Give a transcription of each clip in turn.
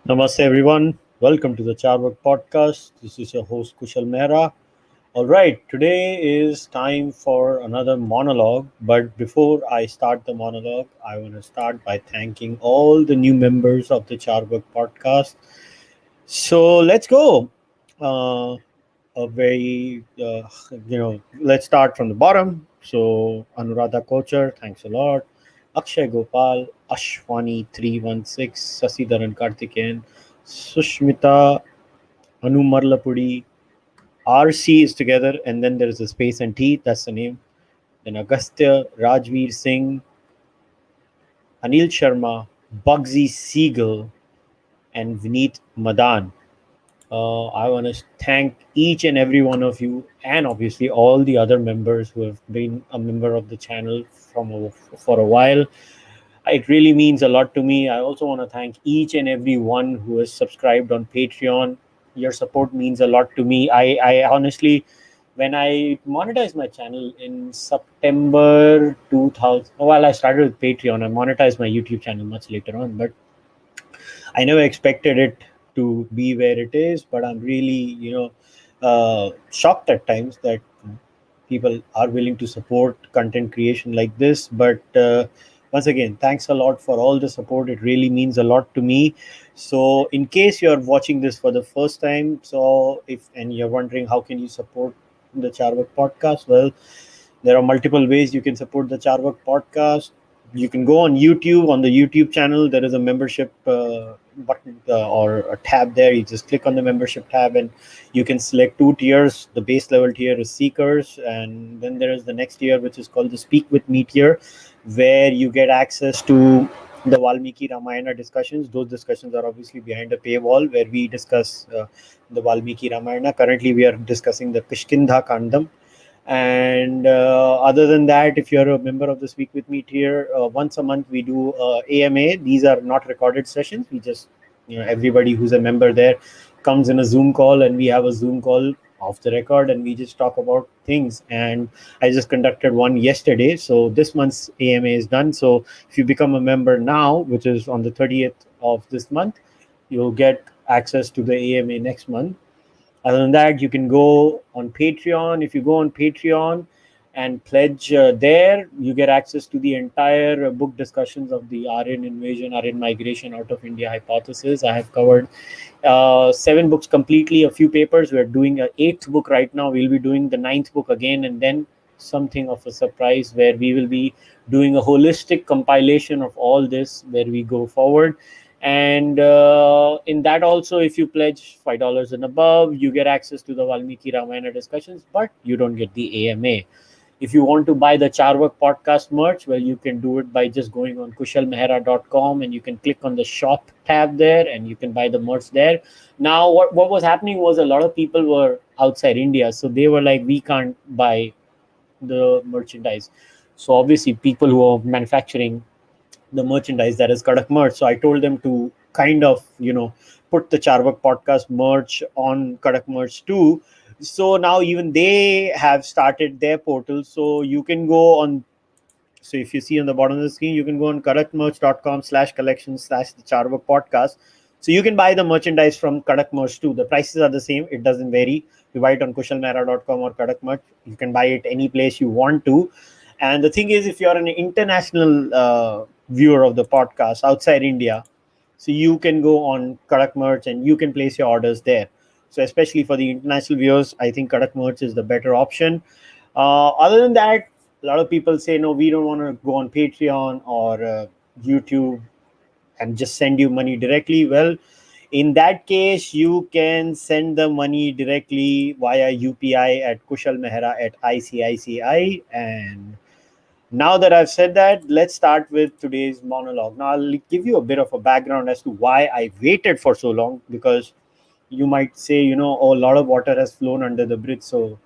Namaste, everyone. Welcome to the Charvak podcast. This is your host, Kushal Mehra. All right, today is time for another monologue. But before I start the monologue, I want to start by thanking all the new members of the Charvak podcast. So let's go. Uh, a very, let's start from the bottom. So Anuradha Kochar, thanks a lot. Akshay Gopal, Ashwani 316, Sasidharan Karthikeyan, Sushmita, Anu Marlapudi, RC is together, and then there is a space and T, that's the name. Then Agastya, Rajveer Singh, Anil Sharma, Bugsy Siegel, and Vineet Madan. I want to thank each and every one of you, and obviously all the other members who have been a member of the channel for a while. It really means a lot to me. I also want to thank each and every one who has subscribed on Patreon. Your support means a lot to me. I honestly, when I monetized my channel in September 2000, well, I started with Patreon. I monetized my YouTube channel much later on, but I never expected it to be where it is. But I'm really, shocked at times that people are willing to support content creation like this. But once again, thanks a lot for all the support. It really means a lot to me. So in case you're watching this for the first time, so if and you're wondering how can you support the Charvak podcast, well, there are multiple ways you can support the Charvak podcast. You can go on YouTube. On the YouTube channel there is a membership button or a tab there. You just click on the membership tab and you can select two tiers. The base level tier is Seekers, and then there is the next tier which is called the Speak With Me tier, where you get access to the Valmiki Ramayana discussions. Those discussions are obviously behind a paywall where we discuss the Valmiki Ramayana. Currently we are discussing the Kishkindha Kandam. And other than that, if you're a member of the Speak With Me tier, once a month we do AMA. These are not recorded sessions. We just, everybody who's a member there comes in a Zoom call, and we have a Zoom call off the record, and we just talk about things. And I just conducted one yesterday, so this month's AMA is done. So if you become a member now, which is on the 30th of this month, you'll get access to the AMA next month. Other than that, you can go on Patreon. If you go on Patreon and pledge there, you get access to the entire book discussions of the Aryan invasion, Aryan migration out of India hypothesis. I have covered 7 books completely, a few papers. We're doing an 8th book right now. We'll be doing the 9th book again, and then something of a surprise where we will be doing a holistic compilation of all this where we go forward. And in that also, if you pledge $5 and above, you get access to the Valmiki Ramayana discussions, but you don't get the AMA. If you want to buy the Charvak podcast merch, well, you can do it by just going on kushalmehra.com, and you can click on the shop tab there and you can buy the merch there. Now, what was happening was a lot of people were outside India, so they were like, we can't buy the merchandise. So obviously people who are manufacturing the merchandise, that is Kadak merch. So I told them to kind of, put the Charvak podcast merch on Kadak merch too. So now even they have started their portal. So you can go on. So if you see on the bottom of the screen, you can go on kadakmerch.com/collection/the Charvak podcast. So you can buy the merchandise from Kadak merch too. The prices are the same. It doesn't vary. You buy it on kushalmehra.com or Kadak merch. You can buy it any place you want to. And the thing is, if you're an international viewer of the podcast outside India, so you can go on Kadak Merch and you can place your orders there. So especially for the international viewers, I think Kadak Merch is the better option. Other than that, a lot of people say, no, we don't want to go on Patreon or YouTube and just send you money directly. Well, in that case, you can send the money directly via UPI at kushalmehra@ICICI. And now that I've said that, let's start with today's monologue. Now, I'll give you a bit of a background as to why I waited for so long, because you might say, oh, a lot of water has flown under the bridge. So,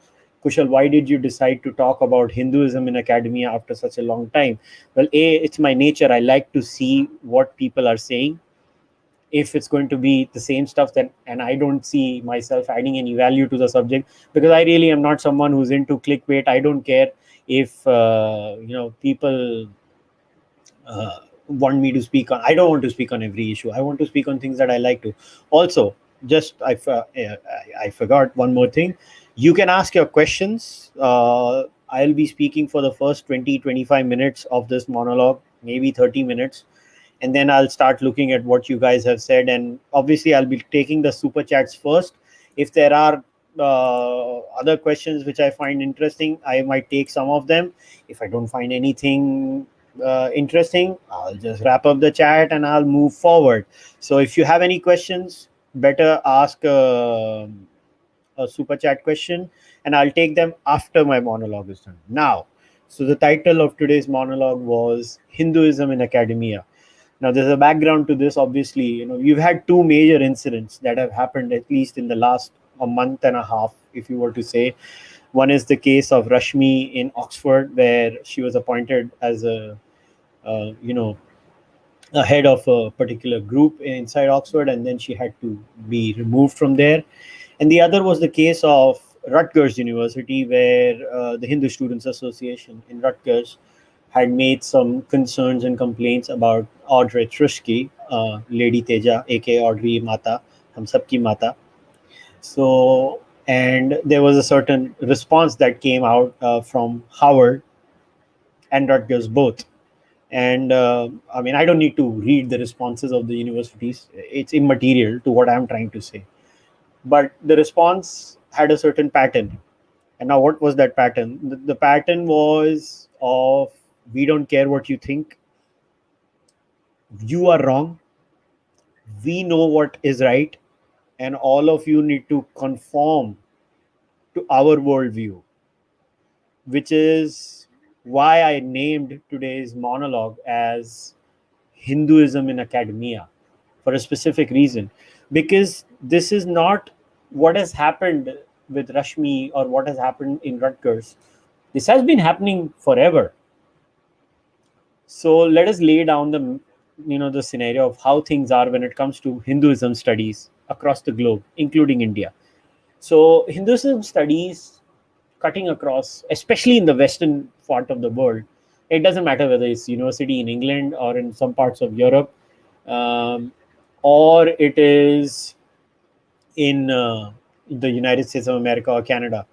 Kushal, why did you decide to talk about Hinduism in academia after such a long time? Well, it's my nature. I like to see what people are saying. If it's going to be the same stuff, then, and I don't see myself adding any value to the subject, because I really am not someone who's into clickbait. I don't care if people want me to speak on. I don't want to speak on every issue. I want to speak on things that I like to. Also, just I forgot one more thing. You can ask your questions. I'll be speaking for the first 20-25 minutes of this monologue, maybe 30 minutes, and then I'll start looking at what you guys have said. And obviously, I'll be taking the super chats first. If there are other questions which I find interesting, I might take some of them. If I don't find anything interesting, I'll just wrap up the chat and I'll move forward. So if you have any questions, better ask a super chat question, and I'll take them after my monologue is done. Now, so the title of today's monologue was Hinduism in Academia. Now, there's a background to this. Obviously, you've had two major incidents that have happened at least in the last a month and a half, if you were to say. One is the case of Rashmi in Oxford, where she was appointed as uh, you know, a head of a particular group inside Oxford, and then she had to be removed from there. And the other was the case of Rutgers University, where the Hindu Students Association in Rutgers had made some concerns and complaints about Audrey Truschke, Lady Teja, aka Audrey Mata, Hum Sabki Mata. So, and there was a certain response that came out from Howard and Rutgers both. And I mean, I don't need to read the responses of the universities, it's immaterial to what I'm trying to say. But the response had a certain pattern. And now, what was that pattern? The pattern was of, we don't care what you think, you are wrong, we know what is right, and all of you need to conform to our worldview, which is why I named today's monologue as Hinduism in Academia, for a specific reason. Because this is not what has happened with Rashmi or what has happened in Rutgers. This has been happening forever. So let us lay down the scenario of how things are when it comes to Hinduism studies across the globe, including India. So Hinduism studies cutting across, especially in the western part of the world. It doesn't matter whether it's university in England or in some parts of Europe, um, or it is in the United States of America or Canada.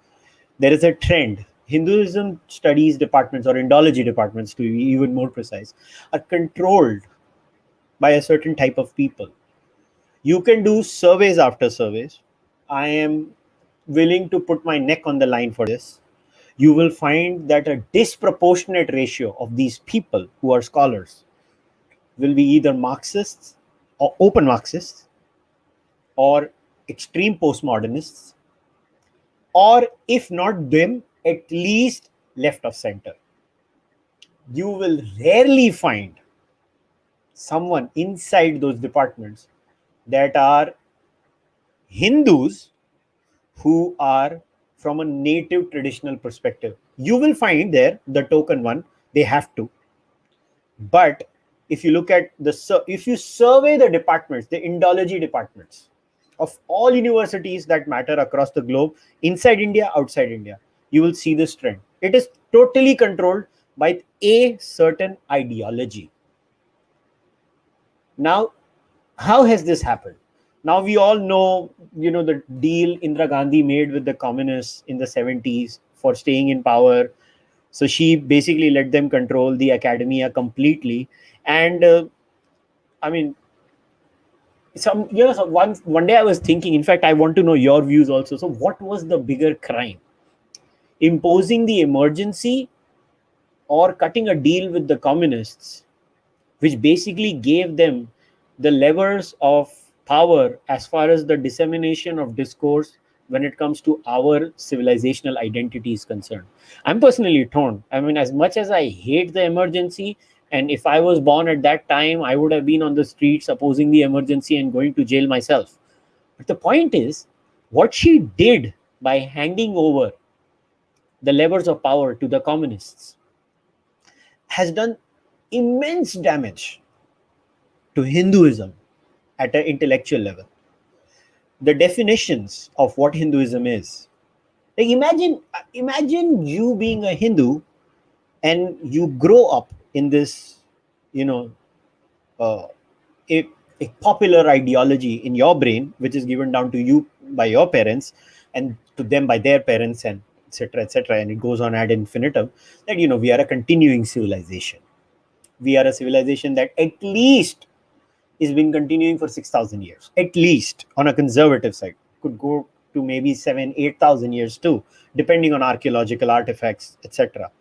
There is a trend. Hinduism studies departments, or Indology departments to be even more precise, are controlled by a certain type of people. You can do surveys after surveys. I am willing to put my neck on the line for this. You will find that a disproportionate ratio of these people who are scholars will be either Marxists or open Marxists or extreme postmodernists, or if not them, at least left of center. You will rarely find someone inside those departments that are Hindus who are from a native traditional perspective. You will find there the token one, they have to. But if you look at if you survey the departments, the Indology departments of all universities that matter across the globe, inside India, outside India, you will see this trend. It is totally controlled by a certain ideology. Now, how has this happened? Now we all know, the deal Indira Gandhi made with the communists in the 70s for staying in power. So she basically let them control the academia completely. And I mean, so one day I was thinking, in fact, I want to know your views also. So what was the bigger crime? Imposing the emergency or cutting a deal with the communists, which basically gave them the levers of power as far as the dissemination of discourse when it comes to our civilizational identity is concerned. I'm personally torn. I mean, as much as I hate the emergency, and if I was born at that time, I would have been on the streets opposing the emergency and going to jail myself. But the point is, what she did by handing over the levers of power to the communists has done immense damage to Hinduism at an intellectual level. The definitions of what Hinduism is. Like, imagine you being a Hindu and you grow up in this, you know, uh, a, a popular ideology in your brain, which is given down to you by your parents and to them by their parents, and etc., etc., and it goes on ad infinitum, that we are a continuing civilization. We are a civilization that at least has been continuing for 6,000 years, at least on a conservative side. Could go to maybe 7, 8,000 years too, depending on archaeological artifacts, etc.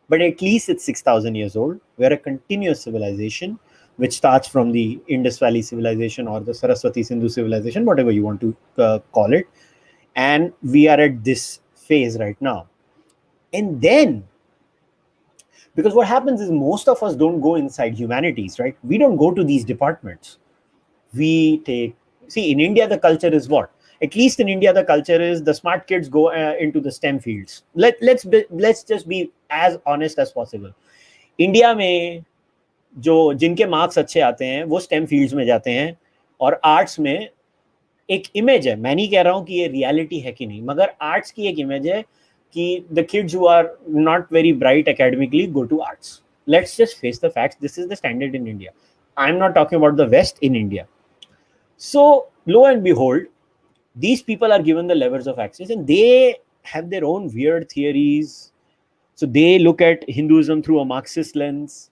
But at least it's 6,000 years old. We're a continuous civilization, which starts from the Indus Valley civilization or the Saraswati Sindhu civilization, whatever you want to call it. And we are at this phase right now. And then, because what happens is most of us don't go inside humanities, right? We don't go to these departments. We take, see, in India, the culture is what? At least in India, the culture is the smart kids go into the STEM fields. Let's just be as honest as possible. India में जो जिनके marks अच्छे आते हैं वो stem fields में जाते हैं, और आर्ट्स में एक इमेज है, मैं नहीं कह रहा हूँ कि ये रियलिटी है कि नहीं, मगर आर्ट्स की एक इमेज है कि the kids who are not very bright academically go to arts. Let's just face the facts, this is the standard in India. I am not talking about the west, in India. So, lo and behold, these people are given the levers of access and they have their own weird theories. So, they look at Hinduism through a Marxist lens.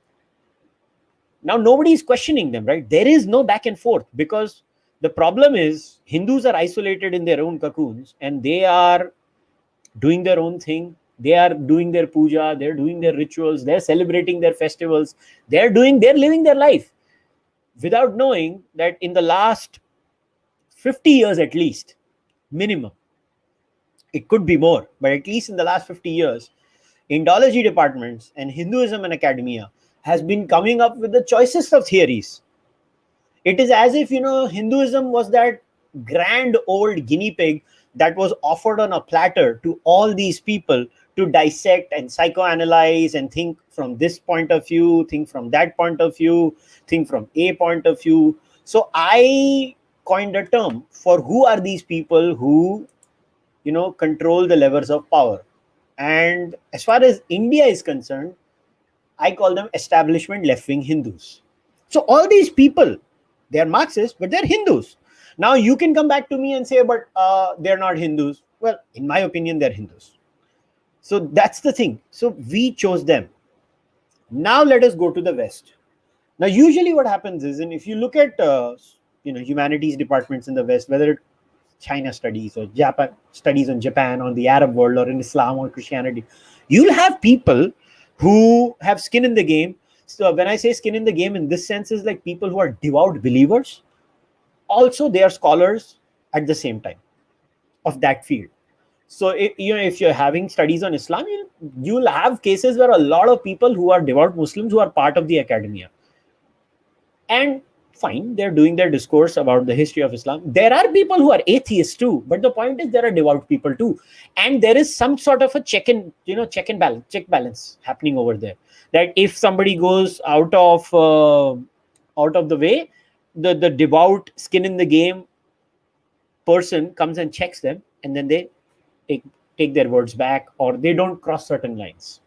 Now, nobody is questioning them, right? There is no back and forth, because the problem is Hindus are isolated in their own cocoons and they are doing their own thing. They are doing their puja, they're doing their rituals, they're celebrating their festivals, they're living their life, without knowing that in the last 50 years at least, minimum, it could be more, but at least in the last 50 years, Indology departments and Hinduism and academia has been coming up with the choicest of theories. It is as if, Hinduism was that grand old guinea pig that was offered on a platter to all these people to dissect and psychoanalyze and think from this point of view, think from that point of view, think from a point of view. So I coined a term for who are these people who, control the levers of power. And as far as India is concerned, I call them establishment left-wing Hindus. So all these people, they are Marxists, but they're Hindus. Now you can come back to me and say, but they're not Hindus. Well, in my opinion, they're Hindus. So that's the thing. So we chose them. Now let us go to the West. Now, usually what happens is, and if you look at humanities departments in the West, whether it's China studies or Japan studies on Japan, on the Arab world, or in Islam or Christianity, you'll have people who have skin in the game. So when I say skin in the game in this sense, is like people who are devout believers. Also, they are scholars at the same time of that field. So if you're having studies on Islam, you'll have cases where a lot of people who are devout Muslims who are part of the academia. And fine, they're doing their discourse about the history of Islam. There are people who are atheists too, but the point is there are devout people too, and there is some sort of a check balance happening over there. That if somebody goes out of the way, the devout skin in the game person comes and checks them, and then they take their words back, or they don't cross certain lines.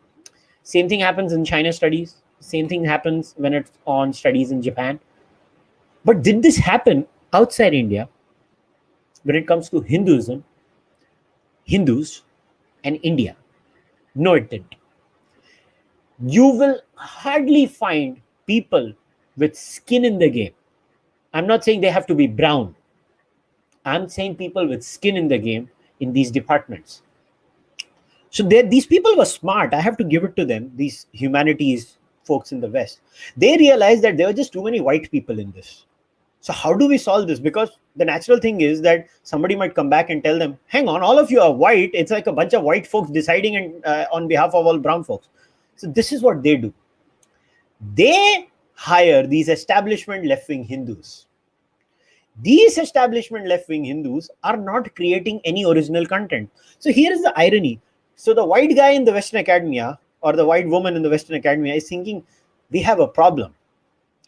Same thing happens in China studies. Same thing happens when it's on studies in Japan. But did this happen outside India when it comes to Hinduism, Hindus, and India? No, it didn't. You will hardly find people with skin in the game. I'm not saying they have to be brown. I'm saying people with skin in the game in these departments. So these people were smart. I have to give it to them, these humanities folks in the West. They realized that there were just too many white people in this. So how do we solve this? Because the natural thing is that somebody might come back and tell them, hang on, all of you are white. It's like a bunch of white folks deciding on behalf of all brown folks. So this is what they do. They hire these establishment left-wing Hindus. These establishment left-wing Hindus are not creating any original content. So here is the irony. So the white guy in the Western academia, or the white woman in the Western academia, is thinking, we have a problem.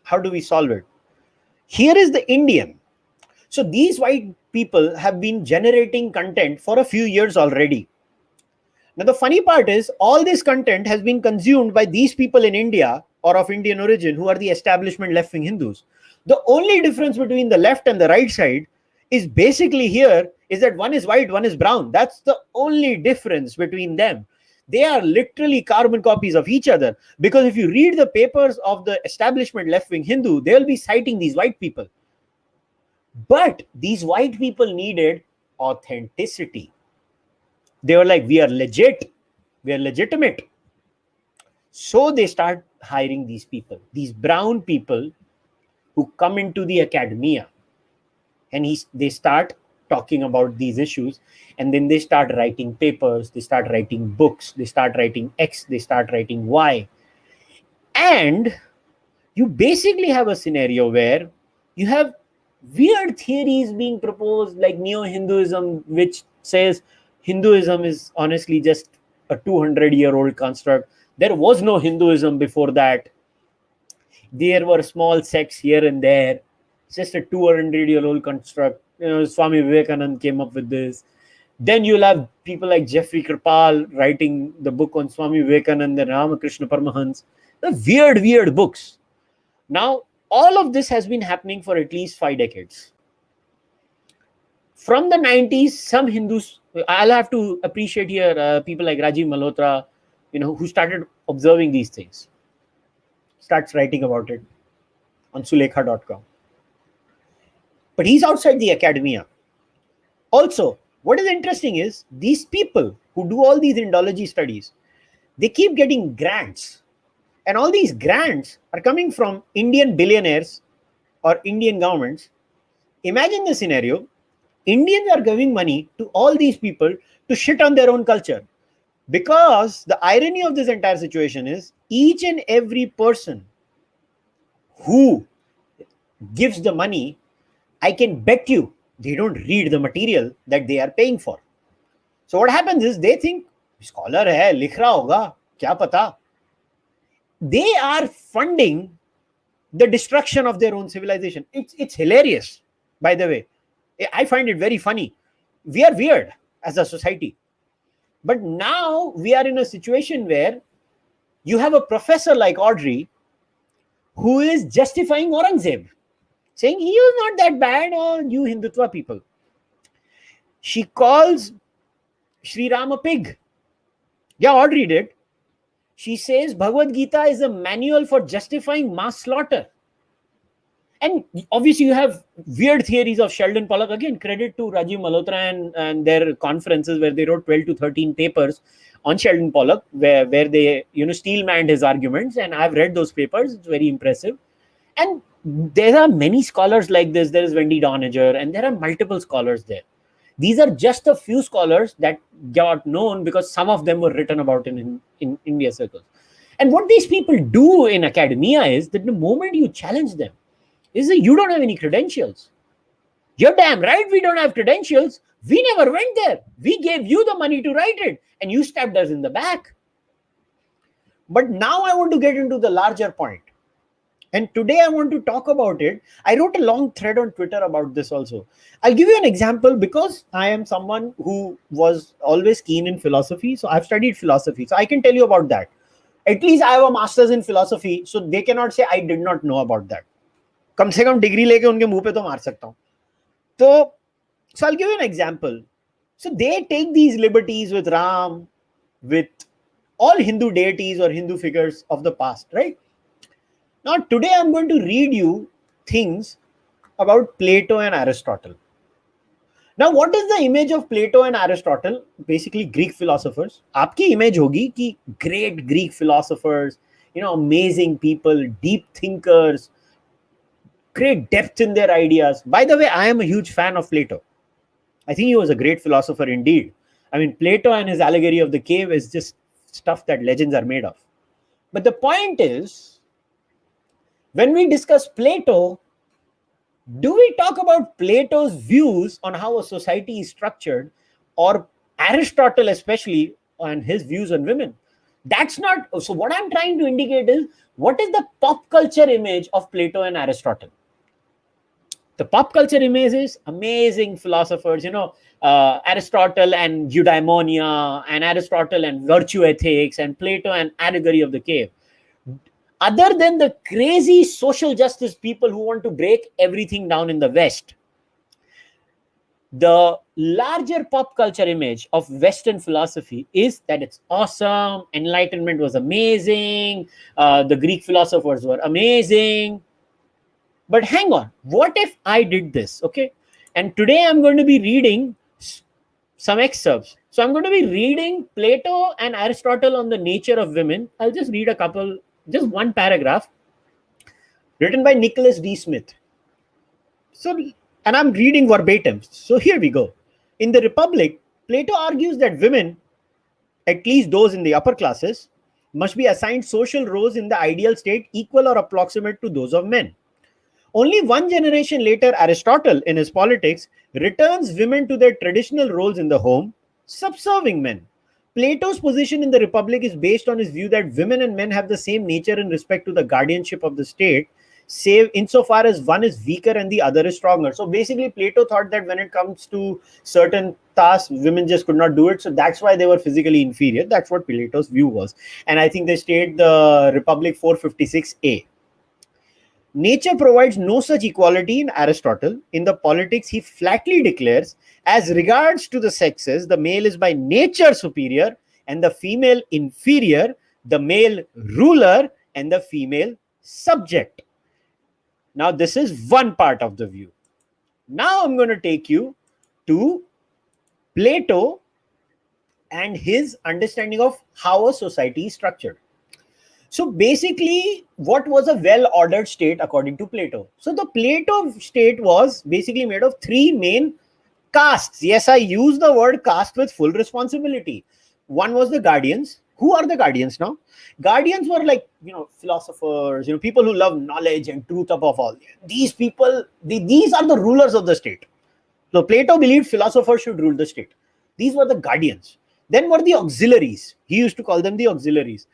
How do we solve it? Here is the Indian. So these white people have been generating content for a few years already. Now the funny part is, all this content has been consumed by these people in India or of Indian origin who are the establishment left-wing Hindus. The only difference between the left and the right side is basically here is that one is white, one is brown. That's the only difference between them. They are literally carbon copies of each other, because if you read the papers of the establishment left-wing Hindu, they'll be citing these white people. But these white people needed authenticity. They were like, we are legit, we are legitimate. So they start hiring these people, these brown people who come into the academia, and they start talking about these issues, and then they start writing papers, they start writing books, they start writing X, they start writing Y. And you basically have a scenario where you have weird theories being proposed, like neo-Hinduism, which says Hinduism is honestly just a 200-year-old construct. There was no Hinduism before that. There were small sects here and there. It's just a 200-year-old construct. Swami Vivekananda came up with this. Then you'll have people like Jeffrey Kripal writing the book on Swami Vivekananda and Ramakrishna Paramahans. The weird books. Now, all of this has been happening for at least 5 decades. From the 90s, some Hindus, I'll have to appreciate here people like Rajiv Malhotra, who started observing these things, starts writing about it on sulekha.com. But he's outside the academia. Also, what is interesting is these people who do all these Indology studies, they keep getting grants. And all these grants are coming from Indian billionaires or Indian governments. Imagine the scenario. Indians are giving money to all these people to shit on their own culture. Because the irony of this entire situation is each and every person who gives the money, I can bet you they don't read the material that they are paying for. So what happens is they think, scholar hai, likh raha hoga, kya pata? They are funding the destruction of their own civilization. It's hilarious, by the way. I find it very funny. We are weird as a society. But now we are in a situation where you have a professor like Audrey who is justifying Aurangzeb, saying he was not that bad, or you Hindutva people. She calls Sri Ram a pig. Yeah, Audrey did. She says Bhagavad Gita is a manual for justifying mass slaughter. And obviously you have weird theories of Sheldon Pollock. Again, credit to Rajiv Malhotra and their conferences where they wrote 12 to 13 papers on Sheldon Pollock, where they steel-manned his arguments. And I've read those papers. It's very impressive. And there are many scholars like this. There is Wendy Doniger, and there are multiple scholars there. These are just a few scholars that got known because some of them were written about in India circles. And what these people do in academia is that the moment you challenge them, is that you don't have any credentials. You're damn right we don't have credentials. We never went there. We gave you the money to write it, and you stabbed us in the back. But now I want to get into the larger point. And today I want to talk about it. I wrote a long thread on Twitter about this also. I'll give you an example because I am someone who was always keen in philosophy. So I've studied philosophy. So I can tell you about that. At least I have a master's in philosophy. So they cannot say I did not know about that. कम से कम degree लेके उनके मुंह पे तो मार सकता हूँ. So I'll give you an example. So they take these liberties with Ram, with all Hindu deities or Hindu figures of the past, right? Now, today I'm going to read you things about Plato and Aristotle. Now, what is the image of Plato and Aristotle? Basically, Greek philosophers. आपकी image होगी कि great Greek philosophers, amazing people, deep thinkers, great depth in their ideas. By the way, I am a huge fan of Plato. I think he was a great philosopher indeed. I mean, Plato and his allegory of the cave is just stuff that legends are made of. But the point is, when we discuss Plato, do we talk about Plato's views on how a society is structured, or Aristotle especially on his views on women? That's not. So what I'm trying to indicate is, what is the pop culture image of Plato and Aristotle? The pop culture image is amazing philosophers, Aristotle and eudaimonia, and Aristotle and virtue ethics, and Plato and allegory of the cave. other than the crazy social justice people who want to break everything down in the West, the larger pop culture image of Western philosophy is that it's awesome, Enlightenment was amazing, the Greek philosophers were amazing. But hang on, what if I did this? Okay. And today I'm going to be reading some excerpts. So I'm going to be reading Plato and Aristotle on the nature of women. I'll just read a couple, just one paragraph written by Nicholas D. Smith. So, and I'm reading verbatim. So here we go. In the Republic, Plato argues that women, at least those in the upper classes, must be assigned social roles in the ideal state equal or approximate to those of men. Only one generation later, Aristotle, in his Politics, returns women to their traditional roles in the home, subserving men. Plato's position in the Republic is based on his view that women and men have the same nature in respect to the guardianship of the state, save insofar as one is weaker and the other is stronger. So basically, Plato thought that when it comes to certain tasks, women just could not do it. So that's why they were physically inferior. That's what Plato's view was. And I think they state the Republic 456a. Nature provides no such equality in Aristotle. In the Politics, he flatly declares, as regards to the sexes, the male is by nature superior and the female inferior, the male ruler and the female subject. Now, this is one part of the view. Now, I'm going to take you to Plato and his understanding of how a society is structured. So basically, what was a well-ordered state according to Plato? So the Plato state was basically made of three main castes. Yes, I use the word caste with full responsibility. One was the guardians. Who are the guardians now? Guardians were like, philosophers, people who love knowledge and truth above all. These people, these are the rulers of the state. So Plato believed philosophers should rule the state. These were the guardians. Then were the auxiliaries. He used to call them the auxiliaries.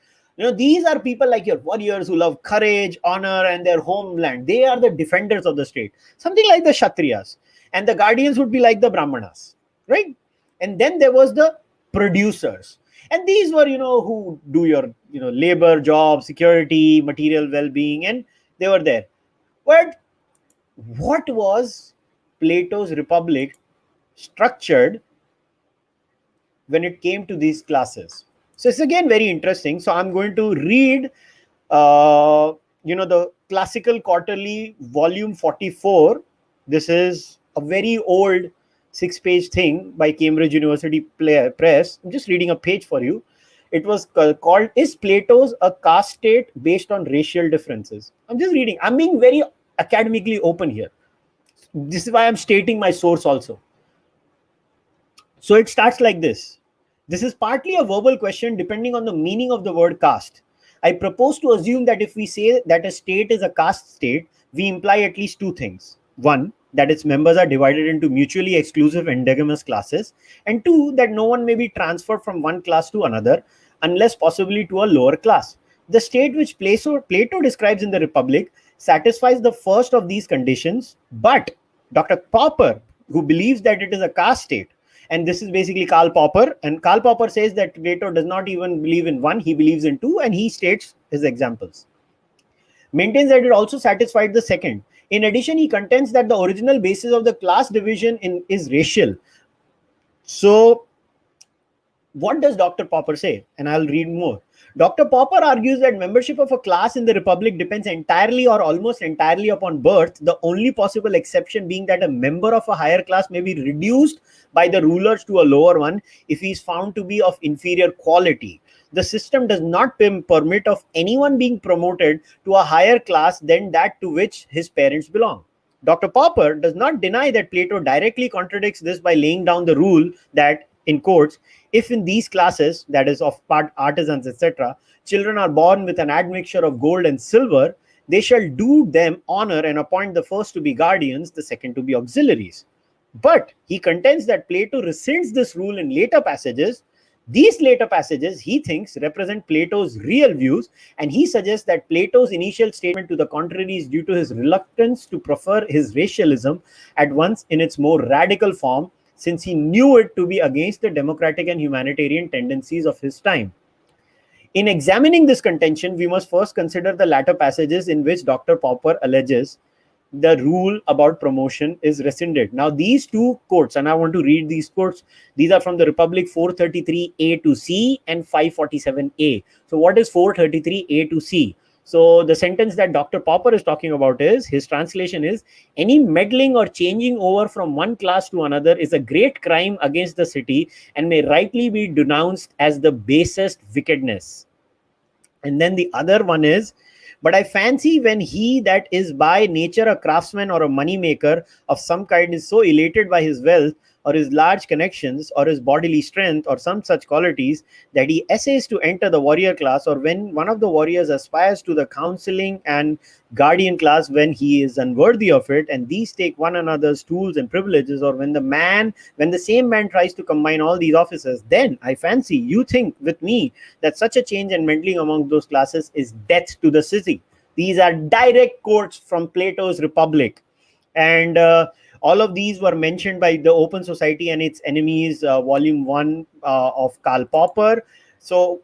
These are people like your warriors who love courage, honor, and their homeland. They are the defenders of the state. Something like the Kshatriyas. And the guardians would be like the Brahmanas, right? And then there was the producers. And these were, who do your, labor, job, security, material well-being, and they were there. But what was Plato's Republic structured when it came to these classes? So it's again very interesting. So I'm going to read, the Classical Quarterly, Volume 44. This is a very old 6-page thing by Cambridge University Press. I'm just reading a page for you. It was called, Is Plato's a Caste State Based on Racial Differences? I'm just reading. I'm being very academically open here. This is why I'm stating my source also. So it starts like this. This is partly a verbal question depending on the meaning of the word caste. I propose to assume that if we say that a state is a caste state, we imply at least two things. One, that its members are divided into mutually exclusive endogamous classes. And two, that no one may be transferred from one class to another, unless possibly to a lower class. The state which Plato describes in the Republic satisfies the first of these conditions, but Dr. Popper, who believes that it is a caste state, and this is basically Karl Popper. And Karl Popper says that Plato does not even believe in one, he believes in two, and he states his examples. Maintains that it also satisfied the second. In addition, he contends that the original basis of the class division is racial. So, what does Dr. Popper say? And I'll read more. Dr. Popper argues that membership of a class in the Republic depends entirely or almost entirely upon birth, the only possible exception being that a member of a higher class may be reduced by the rulers to a lower one if he is found to be of inferior quality. The system does not permit of anyone being promoted to a higher class than that to which his parents belong. Dr. Popper does not deny that Plato directly contradicts this by laying down the rule that, in quotes, if in these classes, that is of artisans, etc., children are born with an admixture of gold and silver, they shall do them honor and appoint the first to be guardians, the second to be auxiliaries. But he contends that Plato rescinds this rule in later passages. These later passages, he thinks, represent Plato's real views, and he suggests that Plato's initial statement to the contrary is due to his reluctance to prefer his racialism at once in its more radical form, since he knew it to be against the democratic and humanitarian tendencies of his time. In examining this contention, we must first consider the latter passages in which Dr. Popper alleges the rule about promotion is rescinded. Now, these two quotes, and I want to read these quotes, these are from the Republic 433A to C and 547A. So, what is 433A to C? So, the sentence that Dr. Popper is talking about is, his translation is, any meddling or changing over from one class to another is a great crime against the city and may rightly be denounced as the basest wickedness. And then the other one is, but I fancy when he that is by nature a craftsman or a money maker of some kind is so elated by his wealth or his large connections or his bodily strength or some such qualities that he essays to enter the warrior class, or when one of the warriors aspires to the counseling and guardian class when he is unworthy of it, and these take one another's tools and privileges, or when the same man tries to combine all these offices, then I fancy you think with me that such a change and meddling among those classes is death to the city. These are direct quotes from Plato's Republic. And all of these were mentioned by The Open Society and Its Enemies, volume 1 of Karl Popper. So,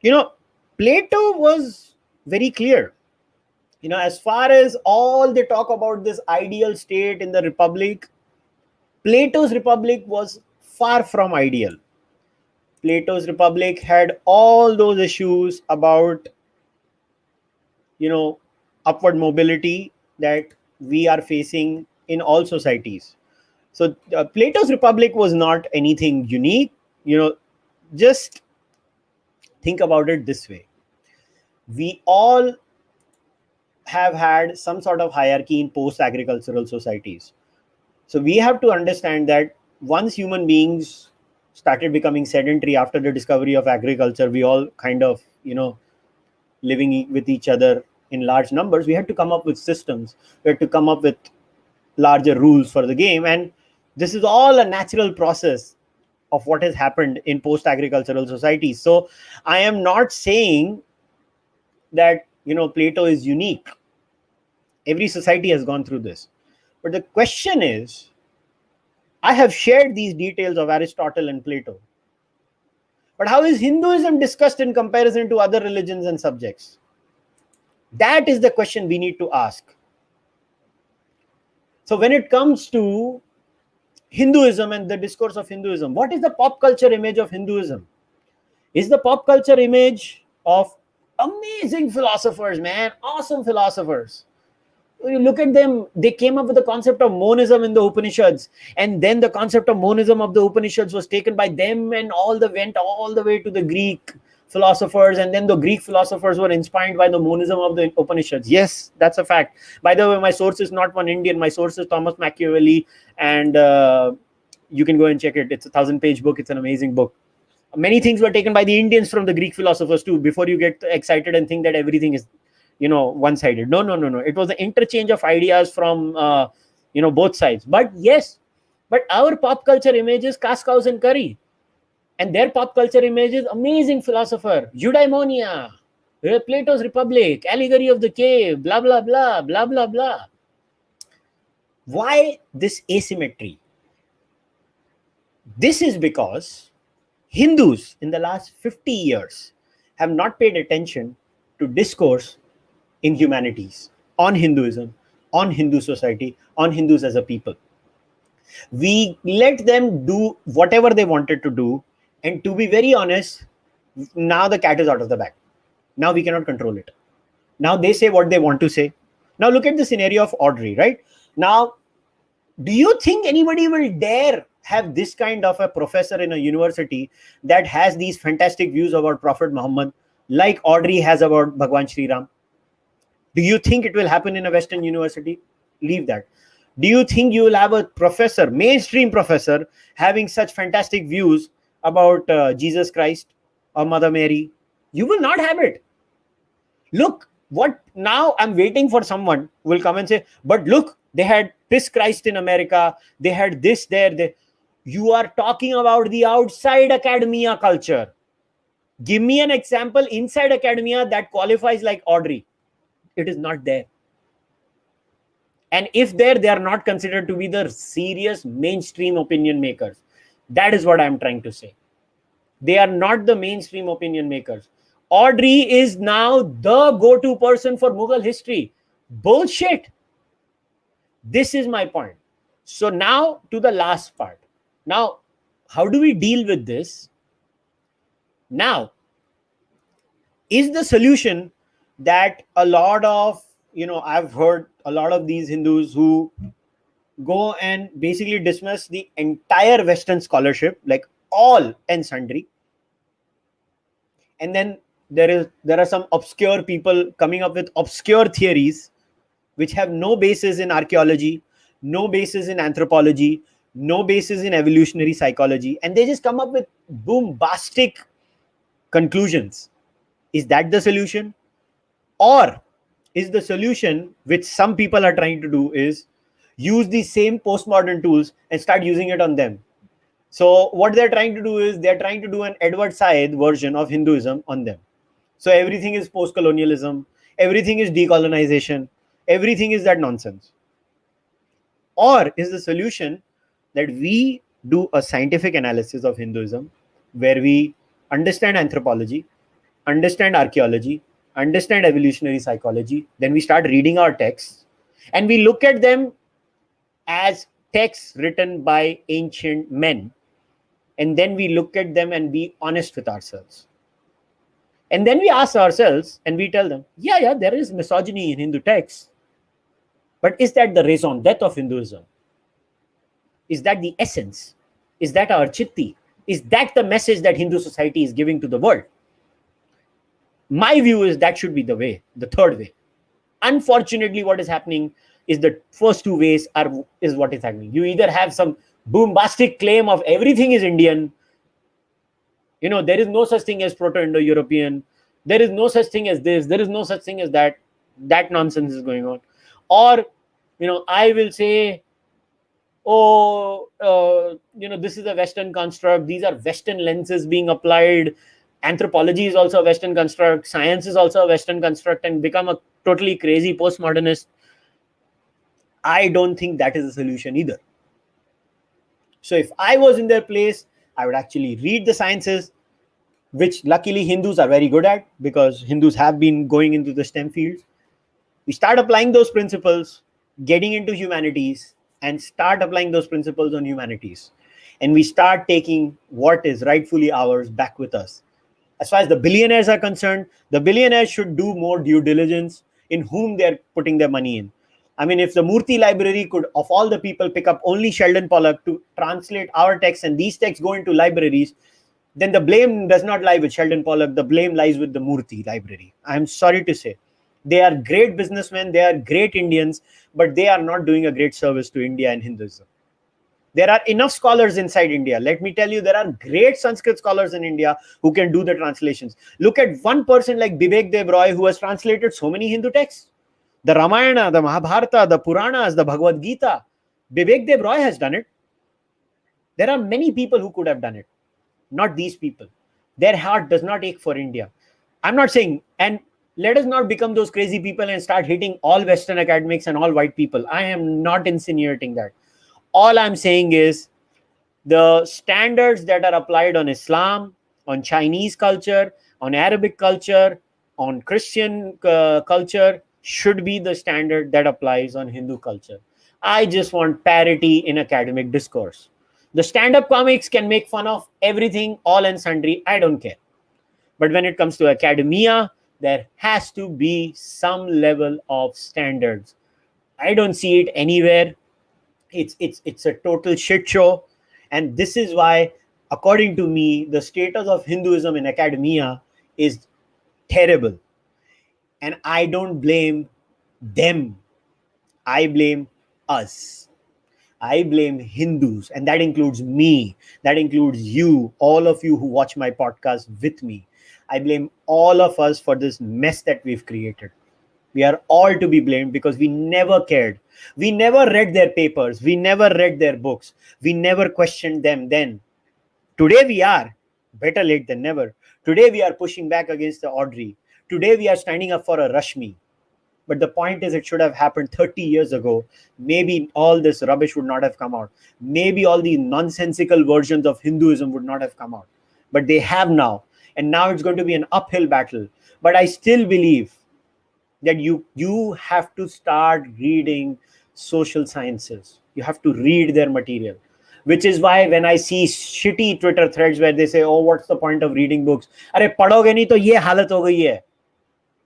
Plato was very clear. As far as all they talk about this ideal state in the Republic, Plato's Republic was far from ideal. Plato's Republic had all those issues about, upward mobility that we are facing in all societies. So Plato's Republic was not anything unique. Just think about it this way. We all have had some sort of hierarchy in post-agricultural societies. So we have to understand that once human beings started becoming sedentary after the discovery of agriculture, we all kind of, living with each other in large numbers, we had to come up with systems. We had to come up with larger rules for the game. And this is all a natural process of what has happened in post-agricultural societies. So I am not saying that, Plato is unique. Every society has gone through this. But the question is, I have shared these details of Aristotle and Plato. But how is Hinduism discussed in comparison to other religions and subjects? That is the question we need to ask. So when it comes to Hinduism and the discourse of Hinduism, what is the pop culture image of Hinduism? Is the pop culture image of amazing philosophers, man, awesome philosophers. When you look at them, they came up with the concept of monism in the Upanishads, and then the concept of monism of the Upanishads was taken by them and went all the way to the Greek philosophers, and then the Greek philosophers were inspired by the monism of the Upanishads. Yes, that's a fact. By the way, my source is not one Indian. My source is Thomas Machiavelli, and you can go and check it. It's a 1,000-page book. It's an amazing book. Many things were taken by the Indians from the Greek philosophers too, before you get excited and think that everything is one-sided. No. It was an interchange of ideas from both sides. But yes, but our pop culture image is cash cows and curry, and their pop culture image is amazing philosopher, eudaimonia, Plato's Republic, allegory of the cave, blah blah blah blah blah blah. Why this asymmetry? This is because Hindus in the last 50 years have not paid attention to discourse in humanities, on Hinduism, on Hindu society, on Hindus as a people. We let them do whatever they wanted to do, and to be very honest, now the cat is out of the bag. Now we cannot control it. Now they say what they want to say. Now look at the scenario of Audrey, right? Now, do you think anybody will dare have this kind of a professor in a university that has these fantastic views about Prophet Muhammad, like Audrey has about Bhagwan Sri Ram? Do you think it will happen in a Western university? Leave that. Do you think you will have a professor, mainstream professor, having such fantastic views about Jesus Christ or Mother Mary? You will not have it. Look, what now I'm waiting for someone who will come and say, but look, they had Piss Christ in America. They had this there. You are talking about the outside academia culture. Give me an example inside academia that qualifies like Audrey. It is not there. And if there, they are not considered to be the serious mainstream opinion makers. That is what I'm trying to say. They are not the mainstream opinion makers. Audrey is now the go-to person for Mughal history. Bullshit. This is my point. So now to the last part. Now, how do we deal with this? Now, is the solution that a lot of, I've heard a lot of these Hindus who go and basically dismiss the entire Western scholarship, like all and sundry. And then there are some obscure people coming up with obscure theories which have no basis in archaeology, no basis in anthropology, no basis in evolutionary psychology, and they just come up with bombastic conclusions. Is that the solution? Or is the solution, which some people are trying to do, is use the same postmodern tools and start using it on them? So what they're trying to do is they're trying to do an Edward Said version of Hinduism on them. So everything is post-colonialism, everything is decolonization, everything is that nonsense. Or is the solution that we do a scientific analysis of Hinduism where we understand anthropology, understand archaeology, understand evolutionary psychology, then we start reading our texts and we look at them as texts written by ancient men, and then we look at them and be honest with ourselves. And then we ask ourselves and we tell them, yeah, there is misogyny in Hindu texts. But is that the raison d'etre of Hinduism? Is that the essence? Is that our chitti? Is that the message that Hindu society is giving to the world? My view is that should be the way, the third way. Unfortunately, what is happening is the first two ways is what is happening. You either have some bombastic claim of everything is Indian. There is no such thing as Proto-Indo-European. There is no such thing as this. There is no such thing as that. That nonsense is going on. Or, I will say, this is a Western construct. These are Western lenses being applied. Anthropology is also a Western construct. Science is also a Western construct, and become a totally crazy postmodernist. I don't think that is a solution either. So if I was in their place, I would actually read the sciences, which luckily Hindus are very good at because Hindus have been going into the STEM fields. We start applying those principles, getting into humanities, and start applying those principles on humanities. And we start taking what is rightfully ours back with us. As far as the billionaires are concerned, the billionaires should do more due diligence in whom they're putting their money in. I mean, if the Murthy library could, of all the people, pick up only Sheldon Pollock to translate our texts, and these texts go into libraries, then the blame does not lie with Sheldon Pollock. The blame lies with the Murthy library. I'm sorry to say. They are great businessmen. They are great Indians, but they are not doing a great service to India and Hinduism. There are enough scholars inside India. Let me tell you, there are great Sanskrit scholars in India who can do the translations. Look at one person like Bibek Dev Roy, who has translated so many Hindu texts. The Ramayana, the Mahabharata, the Puranas, the Bhagavad Gita. Bibek Dev Roy has done it. There are many people who could have done it. Not these people. Their heart does not ache for India. I'm not saying, and let us not become those crazy people and start hitting all Western academics and all white people. I am not insinuating that. All I'm saying is the standards that are applied on Islam, on Chinese culture, on Arabic culture, on Christian culture should be the standard that applies on Hindu culture. I just want parity in academic discourse. The stand-up comics can make fun of everything, all and sundry. I don't care. But when it comes to academia, there has to be some level of standards. I don't see it anywhere. It's a total shit show. And this is why, according to me, the status of Hinduism in academia is terrible. And I don't blame them. I blame us. I blame Hindus, and that includes me. That includes you, all of you who watch my podcast with me. I blame all of us for this mess that we've created. We are all to be blamed because we never cared. We never read their papers. We never read their books. We never questioned them then. Today we are. Better late than never. Today we are pushing back against the Audrey. Today we are standing up for a Rashmi. But the point is, it should have happened 30 years ago. Maybe all this rubbish would not have come out. Maybe all the nonsensical versions of Hinduism would not have come out. But they have now. and now it's going to be an uphill battle. But I still believe that you have to start reading social sciences. You have to read their material, which is why when I see shitty Twitter threads where they say, oh, what's the point of reading books? अरे पढ़ोगे नहीं तो ये हालत हो गई है.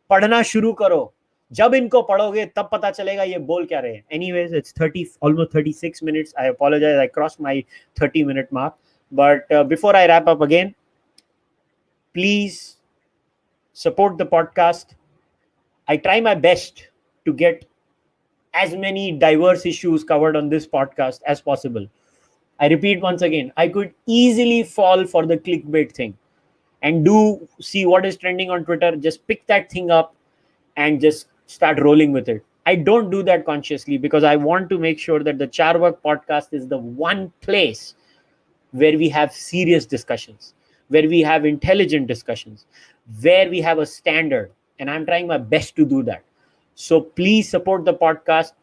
पढ़ना शुरू करो. जब इनको पढ़ोगे तब पता चलेगा ये बोल क्या रहे हैं. Anyways, it's 30, almost 36 minutes. I apologize. I crossed my 30-minute mark. But before I wrap up again, please support the podcast. I try my best to get as many diverse issues covered on this podcast as possible. I repeat once again, I could easily fall for the clickbait thing and do see what is trending on Twitter, just pick that thing up and just start rolling with it. I don't do that consciously because I want to make sure that the Charvak podcast is the one place where we have serious discussions, where we have intelligent discussions, where we have a standard. And I'm trying my best to do that. So please support the podcast.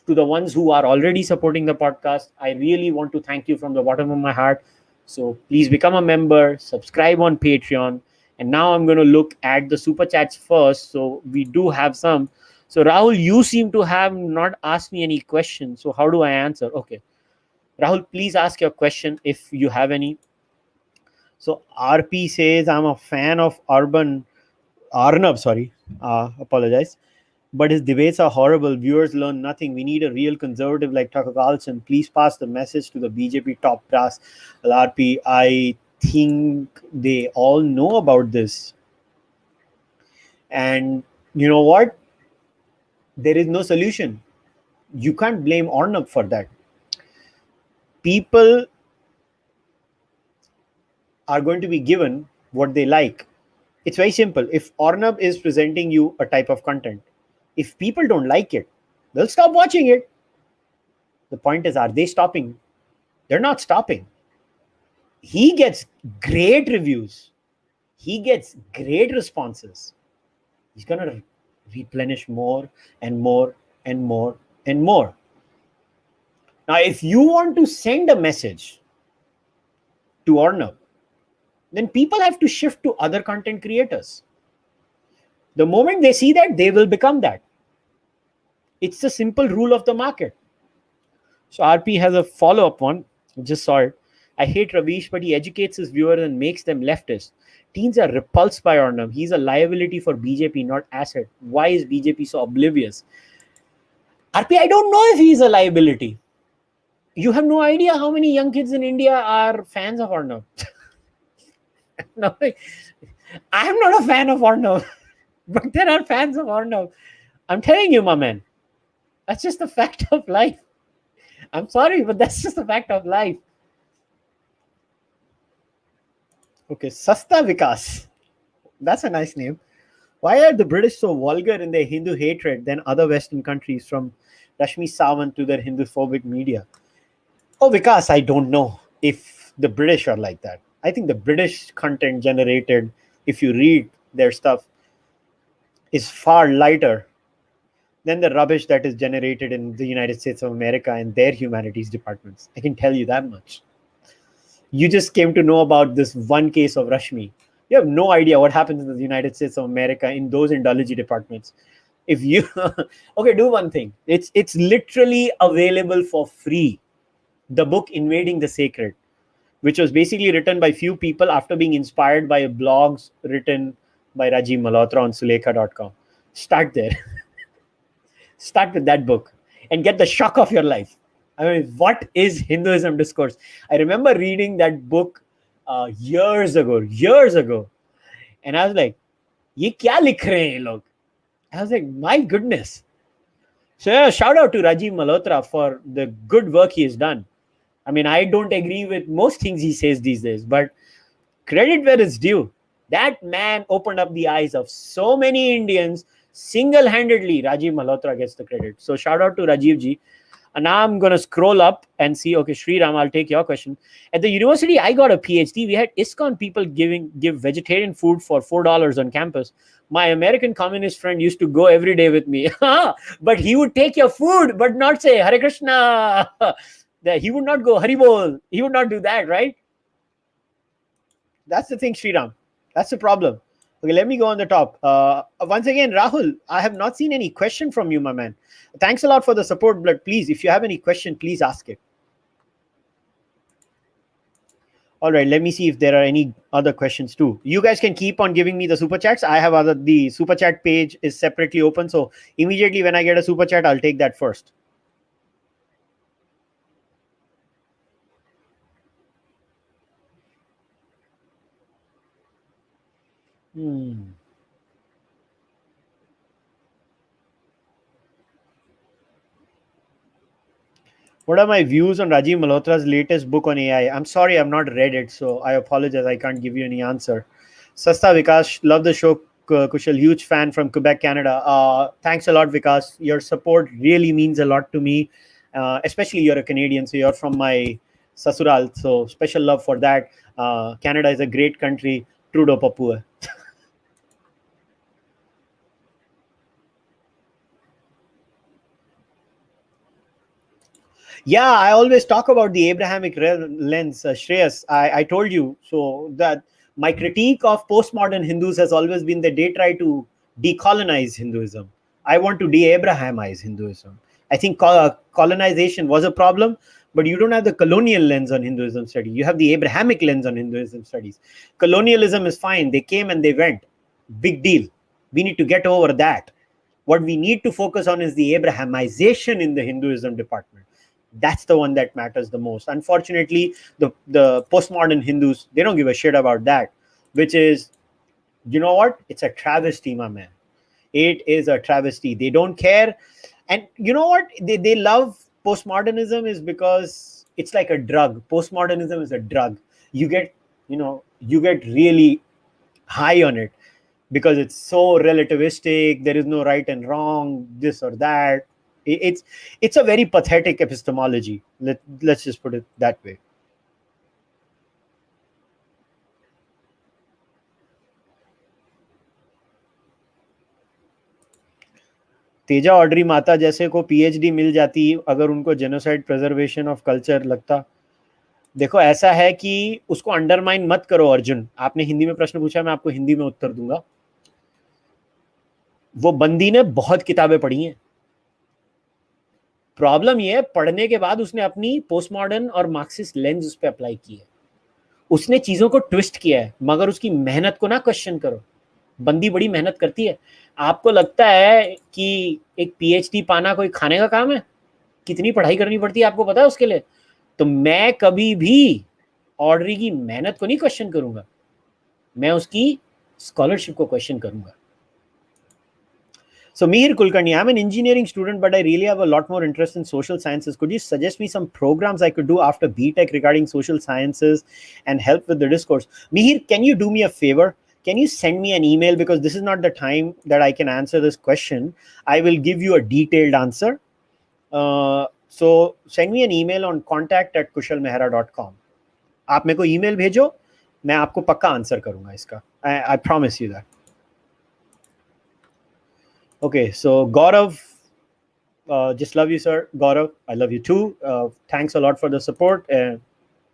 To the ones who are already supporting the podcast, I really want to thank you from the bottom of my heart. So please become a member, subscribe on Patreon. And now I'm going to look at the super chats first. So we do have some. So Rahul, you seem to have not asked me any questions. So how do I answer? Okay. Rahul, please ask your question if you have any. So RP says, I'm a fan of Arnab, apologize. But his debates are horrible. Viewers learn nothing. We need a real conservative like Tucker Carlson. Please pass the message to the BJP top brass. RP, I think they all know about this. And you know what? There is no solution. You can't blame Arnab for that. People are going to be given what they like. It's very simple. If Arnab is presenting you a type of content, if people don't like it, they'll stop watching it. The point is, are they stopping? They're not stopping. He gets great reviews. He gets great responses. He's going to replenish more and more and more and more. Now, if you want to send a message to Arnab, then people have to shift to other content creators. The moment they see that, they will become that. It's the simple rule of the market. So RP has a follow-up one. Just saw it. I hate Ravish, but he educates his viewers and makes them leftist. Teens are repulsed by Arnab. He's a liability for BJP, not asset. Why is BJP so oblivious? RP, I don't know if he's a liability. You have no idea how many young kids in India are fans of Arnab. No, I'm not a fan of Arnab, but there are fans of Arnab. I'm telling you, my man, that's just a fact of life. I'm sorry, but that's just a fact of life. Okay, Sasta Vikas. That's a nice name. Why are the British so vulgar in their Hindu hatred than other Western countries, from Rashmi Sawant to their Hinduphobic media? Oh, Vikas, I don't know if the British are like that. I think the British content generated, if you read their stuff, is far lighter than the rubbish that is generated in the United States of America and their humanities departments. I can tell you that much. You just came to know about this one case of Rashmi. You have no idea what happens in the United States of America in those Indology departments. If you okay, do one thing. It's literally available for free. The book Invading the Sacred, which was basically written by few people after being inspired by blogs written by Rajiv Malhotra on Sulekha.com. Start there. Start with that book and get the shock of your life. I mean, what is Hinduism discourse? I remember reading that book years ago. And I was like, ye kya likh rahe hain ye log? I was like, my goodness. So yeah, shout out to Rajiv Malhotra for the good work he has done. I mean, I don't agree with most things he says these days, but credit where it's due. That man opened up the eyes of so many Indians single-handedly. Rajiv Malhotra gets the credit. So shout out to Rajiv ji. And now I'm going to scroll up and see, okay, Sriram, I'll take your question. At the university, I got a PhD. We had ISKCON people give vegetarian food for $4 on campus. My American communist friend used to go every day with me. But he would take your food, but not say, Hare Krishna. He would not go, Hari Bol. He would not do that, right? That's the thing, Sriram. That's the problem. Okay, let me go on the top. Once again, Rahul, I have not seen any question from you, my man. Thanks a lot for the support, but please, if you have any question, please ask it. All right, let me see if there are any other questions too. You guys can keep on giving me the super chats. I have the super chat page is separately open, so immediately when I get a super chat, I'll take that first. Hmm. What are my views on Rajiv Malhotra's latest book on AI? I'm sorry, I've not read it, so I apologize. I can't give you any answer. Sasta Vikas, love the show. Kushal, huge fan from Quebec, Canada. Thanks a lot, Vikas. Your support really means a lot to me. Especially you're a Canadian, so you're from my Sasural. So special love for that. Canada is a great country. Trudeau Papua. Yeah, I always talk about the Abrahamic lens, Shreyas. I told you so that my critique of postmodern Hindus has always been that they try to decolonize Hinduism. I want to de-Abrahamize Hinduism. I think colonization was a problem, but you don't have the colonial lens on Hinduism study. You have the Abrahamic lens on Hinduism studies. Colonialism is fine. They came and they went. Big deal. We need to get over that. What we need to focus on is the Abrahamization in the Hinduism department. That's the one that matters the most. Unfortunately, the postmodern Hindus, they don't give a shit about that, which is, you know what? It's a travesty, my man. It is a travesty. They don't care. And you know what? They love postmodernism is because it's like a drug. Postmodernism is a drug. You get, you get really high on it because it's so relativistic. There is no right and wrong, this or that. It's a very pathetic epistemology. Let's just put it that way. Teja Audrey माता जैसे को PhD मिल जाती अगर उनको genocide preservation of culture लगता. देखो ऐसा है कि उसको अंडरमाइन मत करो अर्जुन. आपने हिंदी में प्रश्न पूछा, मैं आपको हिंदी में उत्तर दूंगा. वो बंदी ने बहुत किताबें पढ़ी हैं. प्रॉब्लम ये है पढ़ने के बाद उसने अपनी पोस्ट मॉडर्न और मार्क्सिस्ट लेंस उस पर अप्लाई की है. उसने चीजों को ट्विस्ट किया है, मगर उसकी मेहनत को ना क्वेश्चन करो. बंदी बड़ी मेहनत करती है. आपको लगता है कि एक पीएचडी पाना कोई खाने का काम है? कितनी पढ़ाई करनी पड़ती है आपको पता है उसके लिए? तो मैं कभी भी ऑड्री की मेहनत को नहीं क्वेश्चन करूंगा, मैं उसकी स्कॉलरशिप को क्वेश्चन करूंगा. So Mihir Kulkarni, I'm an engineering student, but I really have a lot more interest in social sciences. Could you suggest me some programs I could do after BTech regarding social sciences and help with the discourse? Mihir, can you do me a favor? Can you send me an email, because this is not the time that I can answer this question. I will give you a detailed answer. So send me an email on contact@kushalmehra.com. आप मेरे को email भेजो, मैं आपको पक्का answer करूंगा इसका. I promise you that. Okay, so Gaurav, just love you, sir. Gaurav, I love you too. Thanks a lot for the support.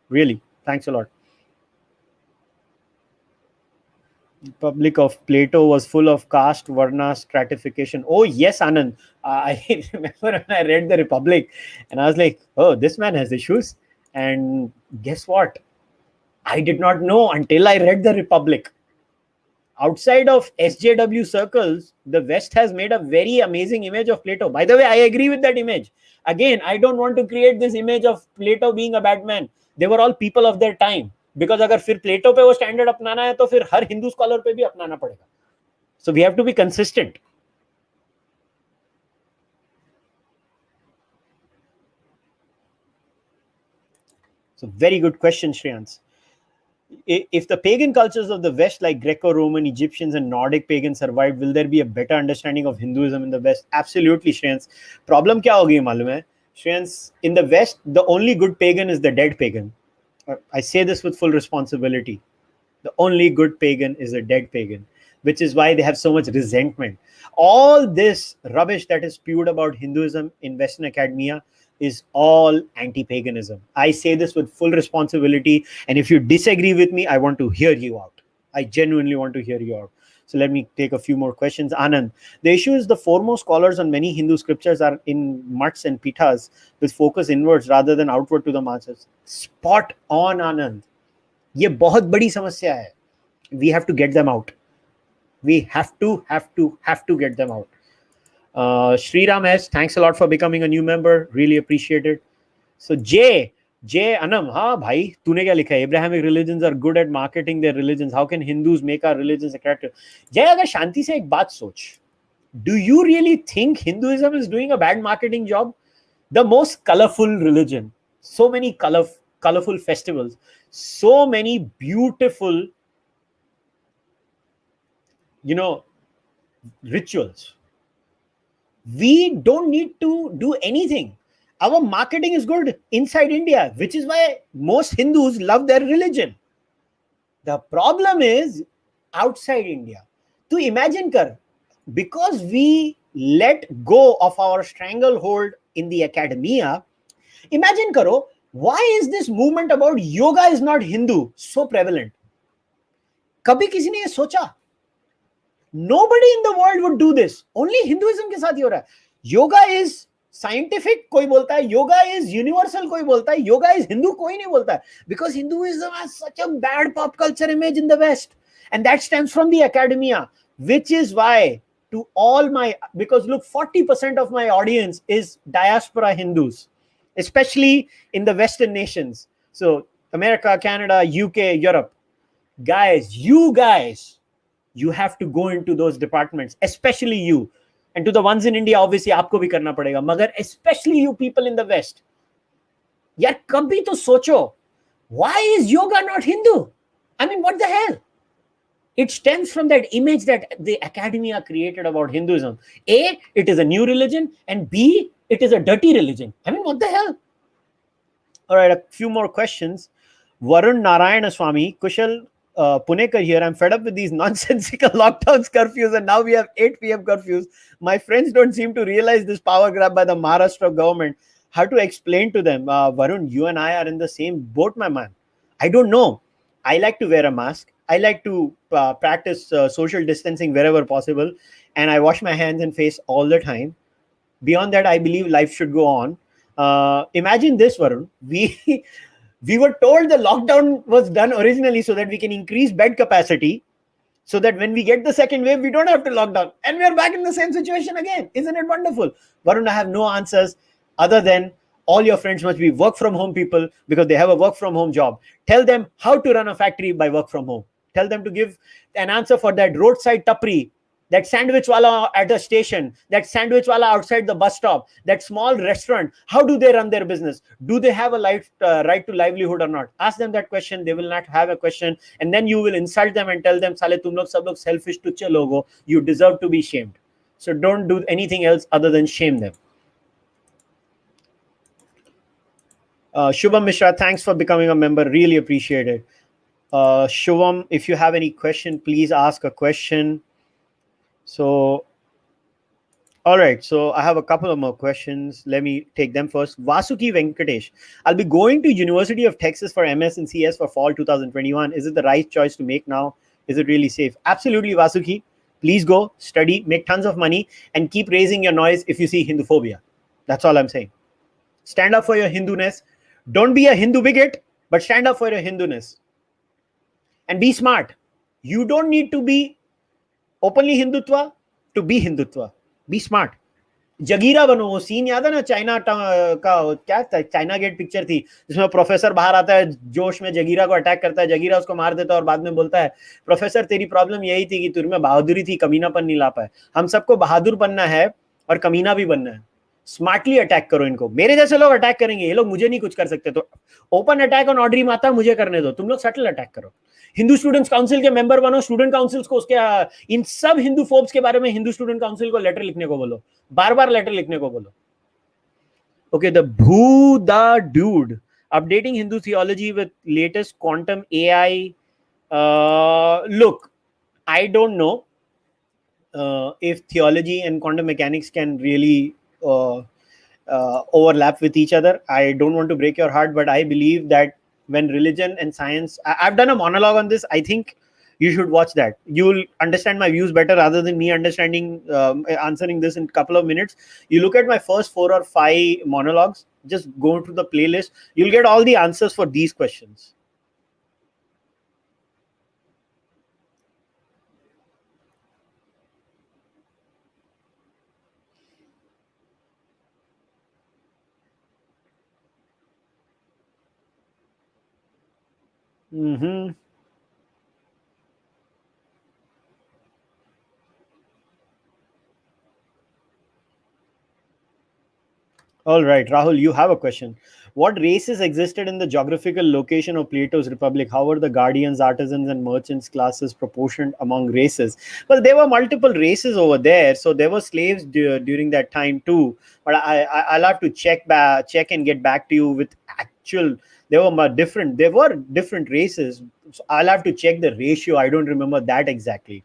Really, thanks a lot. Republic of Plato was full of caste, varna, stratification. Oh, yes, Anand. I remember when I read the Republic and I was like, oh, this man has issues. And guess what? I did not know until I read the Republic. Outside of SJW circles, the West has made a very amazing image of Plato. By the way, I agree with that image. Again, I don't want to create this image of Plato being a bad man. They were all people of their time. Because अगर फिर प्लेटो पे वो standard अपनाना है तो फिर हर Hindu scholar पे भी अपनाना पड़ेगा. So we have to be consistent. So very good question, Shreyans. If the pagan cultures of the West, like Greco-Roman, Egyptians, and Nordic pagans survived, will there be a better understanding of Hinduism in the West? Absolutely, Shreyans. Problem क्या होगी मालूम है? Shreyans, in the West, the only good pagan is the dead pagan. I say this with full responsibility. The only good pagan is a dead pagan, which is why they have so much resentment. All this rubbish that is spewed about Hinduism in Western academia is all anti-paganism. I say this with full responsibility, and if you disagree with me, I want to hear you out. I genuinely want to hear you out. So let me take a few more questions. Anand, the issue is the foremost scholars on many Hindu scriptures are in mutts and pithas with focus inwards rather than outward to the masses. Spot on, Anand. ये बहुत बड़ी समस्या है. We have to get them out. We have to get them out. Sriram S, thanks a lot for becoming a new member. Really appreciate it. So J Anam, हाँ भाई तूने क्या लिखा है? Abrahamic religions are good at marketing their religions. How can Hindus make our religions attractive? जय, अगर शांति से एक बात सोच. Do you really think Hinduism is doing a bad marketing job? The most colorful religion, so many colorful festivals, so many beautiful, rituals. We don't need to do anything. Our marketing is good inside India, which is why most Hindus love their religion. The problem is outside India. To imagine kar, because we let go of our stranglehold in the academia, imagine karo, why is this movement about yoga is not Hindu so prevalent? कभी किसी ने ये सोचा? Nobody in the world would do this. Only Hinduism के साथ ही हो रहा है. Yoga is scientific, कोई बोलता है. Yoga is universal, कोई बोलता है. Yoga is Hindu, कोई नहीं बोलता है. Because Hinduism has such a bad pop culture image in the West. And that stems from the academia, which is why to all my, because look, 40% of my audience is diaspora Hindus, especially in the Western nations. So America, Canada, UK, Europe. Guys, you have to go into those departments, especially you. And to the ones in India, obviously, aapko bhi karna padega. Magar especially you people in the West. Yaar, kabhi to socho. Why is yoga not Hindu? I mean, what the hell? It stems from that image that the academia created about Hinduism. A, it is a new religion. And B, it is a dirty religion. I mean, what the hell? All right, a few more questions. Varun Narayanaswamy, Kushal, Punekar here. I'm fed up with these nonsensical lockdowns, curfews, and now we have 8 p.m. curfews. My friends don't seem to realize this power grab by the Maharashtra government. How to explain to them? Varun, you and I are in the same boat, my man. I don't know. I like to wear a mask. I like to practice social distancing wherever possible. And I wash my hands and face all the time. Beyond that, I believe life should go on. Imagine this, Varun. We were told the lockdown was done originally so that we can increase bed capacity, so that when we get the second wave, we don't have to lock down. And we are back in the same situation again. Isn't it wonderful? Varun, I have no answers other than all your friends must be work from home people because they have a work from home job. Tell them how to run a factory by work from home. Tell them to give an answer for that roadside tapri, that sandwich wala at the station, that sandwich wala outside the bus stop, that small restaurant. How do they run their business? Do they have a right to livelihood or not? Ask them that question. They will not have a question. And then you will insult them and tell them, Sale, tum log sab log selfish tuchhe logo. You deserve to be shamed. So don't do anything else other than shame them. Shubham Mishra, thanks for becoming a member. Really appreciate it. Shubham, if you have any question, please ask a question. So, all right. So I have a couple of more questions. Let me take them first. Vasuki Venkatesh, I'll be going to University of Texas for MS and CS for fall 2021. Is it the right choice to make now? Is it really safe? Absolutely, Vasuki. Please go study, make tons of money, and keep raising your noise if you see Hinduphobia. That's all I'm saying. Stand up for your Hinduness. Don't be a Hindu bigot, but stand up for your Hinduness. And be smart. You don't need to be openly Hindutva to be Hindutva. Be smart. Jagira बनो. वो scene याद है ना China का, क्या था, China gate picture थी जिसमें प्रोफेसर बाहर आता है, जोश में जगीरा को अटैक करता है, जगीरा उसको मार देता है और बाद में बोलता है, प्रोफेसर तेरी प्रॉब्लम यही थी कि तुझमें बहादुरी थी, कमीनापन नहीं ला पाए. हम सबको बहादुर बनना है और कमीना भी बनना है. स्मार्टली अटैक करो इनको. मेरे जैसे लोग अटैक करेंगे, ये लोग मुझे नहीं कुछ कर सकते. तो ओपन अटैक ऑन ऑड्री माता मुझे करने दो, तुम लोग सटल अटैक करो. हिंदू स्टूडेंट्स काउंसिल के मेंबर बनो. स्टूडेंट काउंसिल्स को उसके इन सब हिंदू फोब्स के बारे में हिंदू स्टूडेंट काउंसिल को लेटर लिखने को बोलो, बार-बार लेटर लिखने को बोलो. Okay, the Buddha dude updating Hindu theology with latest quantum AI. Look, I don't know if theology and quantum mechanics can really overlap with each other. I don't want to break your heart, but I believe that when religion and science, I've done a monologue on this. I think You should watch that. You'll understand my views better rather than me understanding answering this in a couple of minutes. You look at my first 4 or 5 monologues, just go to the playlist, you'll get all the answers for these questions. Mm-hmm. All right, Rahul, you have a question. What races existed in the geographical location of Plato's Republic? How were the guardians, artisans, and merchants classes proportioned among races? Well, there were multiple races over there, so there were slaves during that time too. But I'll have to check and get back to you with actual. There were different races. So I'll have to check the ratio. I don't remember that exactly,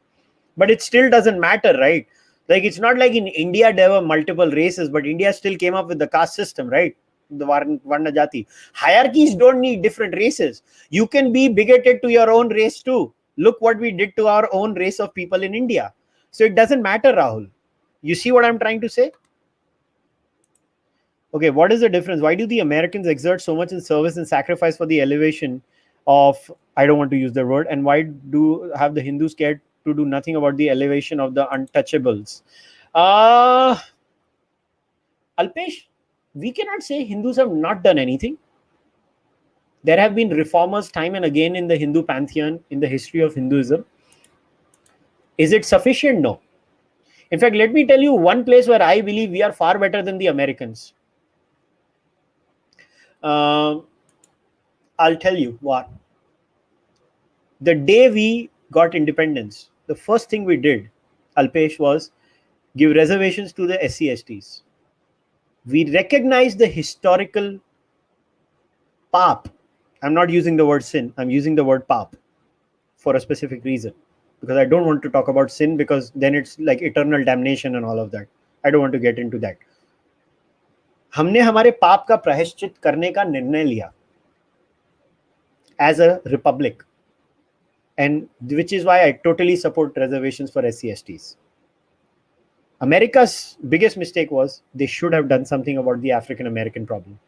but it still doesn't matter, right? Like, it's not like in India there were multiple races, but India still came up with the caste system, right? The Varna Jati. Hierarchies don't need different races. You can be bigoted to your own race too. Look what we did to our own race of people in India. So it doesn't matter, Rahul. You see what I'm trying to say? Okay, what is the difference? Why do the Americans exert so much in service and sacrifice for the elevation of, I don't want to use the word, and why do have the Hindus cared to do nothing about the elevation of the untouchables? Uh Alpesh, we cannot say Hindus have not done anything. There have been reformers time and again in the Hindu pantheon in the history of Hinduism. Is it sufficient? No. In fact, let me tell you one place where I believe we are far better than the Americans. Uh, I'll tell you what. The day we got independence, the first thing we did, Alpesh, was give reservations to the SC/STs. We recognized the historical pap. I'm not using the word sin, I'm using the word pap for a specific reason. Because I don't want to talk about sin, because then it's like eternal damnation and all of that. I don't want to get into that. हमने हमारे पाप का प्रायश्चित करने का निर्णय लिया as a republic, and which is why I totally support reservations for SC/STs. America's biggest mistake was they should have done something about the African American problem.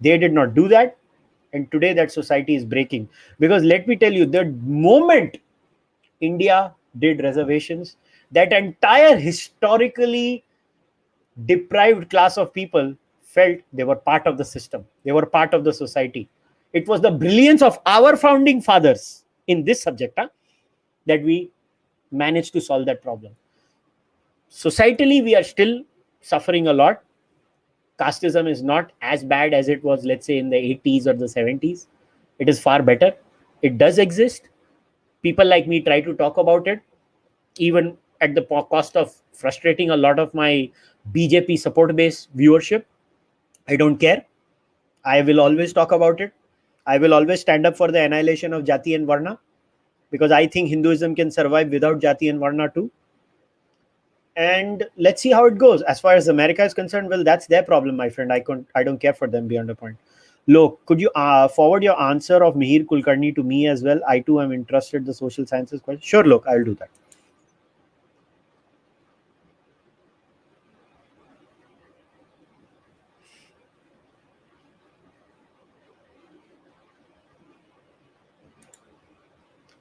They did not do that, and today that society is breaking. Because let me tell you, the moment India did reservations, that entire historically deprived class of people felt they were part of the system, they were part of the society. It was the brilliance of our founding fathers in this subject that we managed to solve that problem. Societally, we are still suffering a lot. Casteism is not as bad as it was, let's say, in the 80s or the 70s. It is far better. It does exist. People like me try to talk about it, even at the cost of frustrating a lot of my BJP support base viewership. I don't care. I will always talk about it. I will always stand up for the annihilation of Jati and Varna, because I think Hinduism can survive without Jati and Varna too. And let's see how it goes. As far as America is concerned, well, that's their problem, my friend. I don't care for them beyond a point. Look, could you forward your answer of Mihir Kulkarni to me as well? I too am interested in the social sciences question. Sure, look, I'll do that.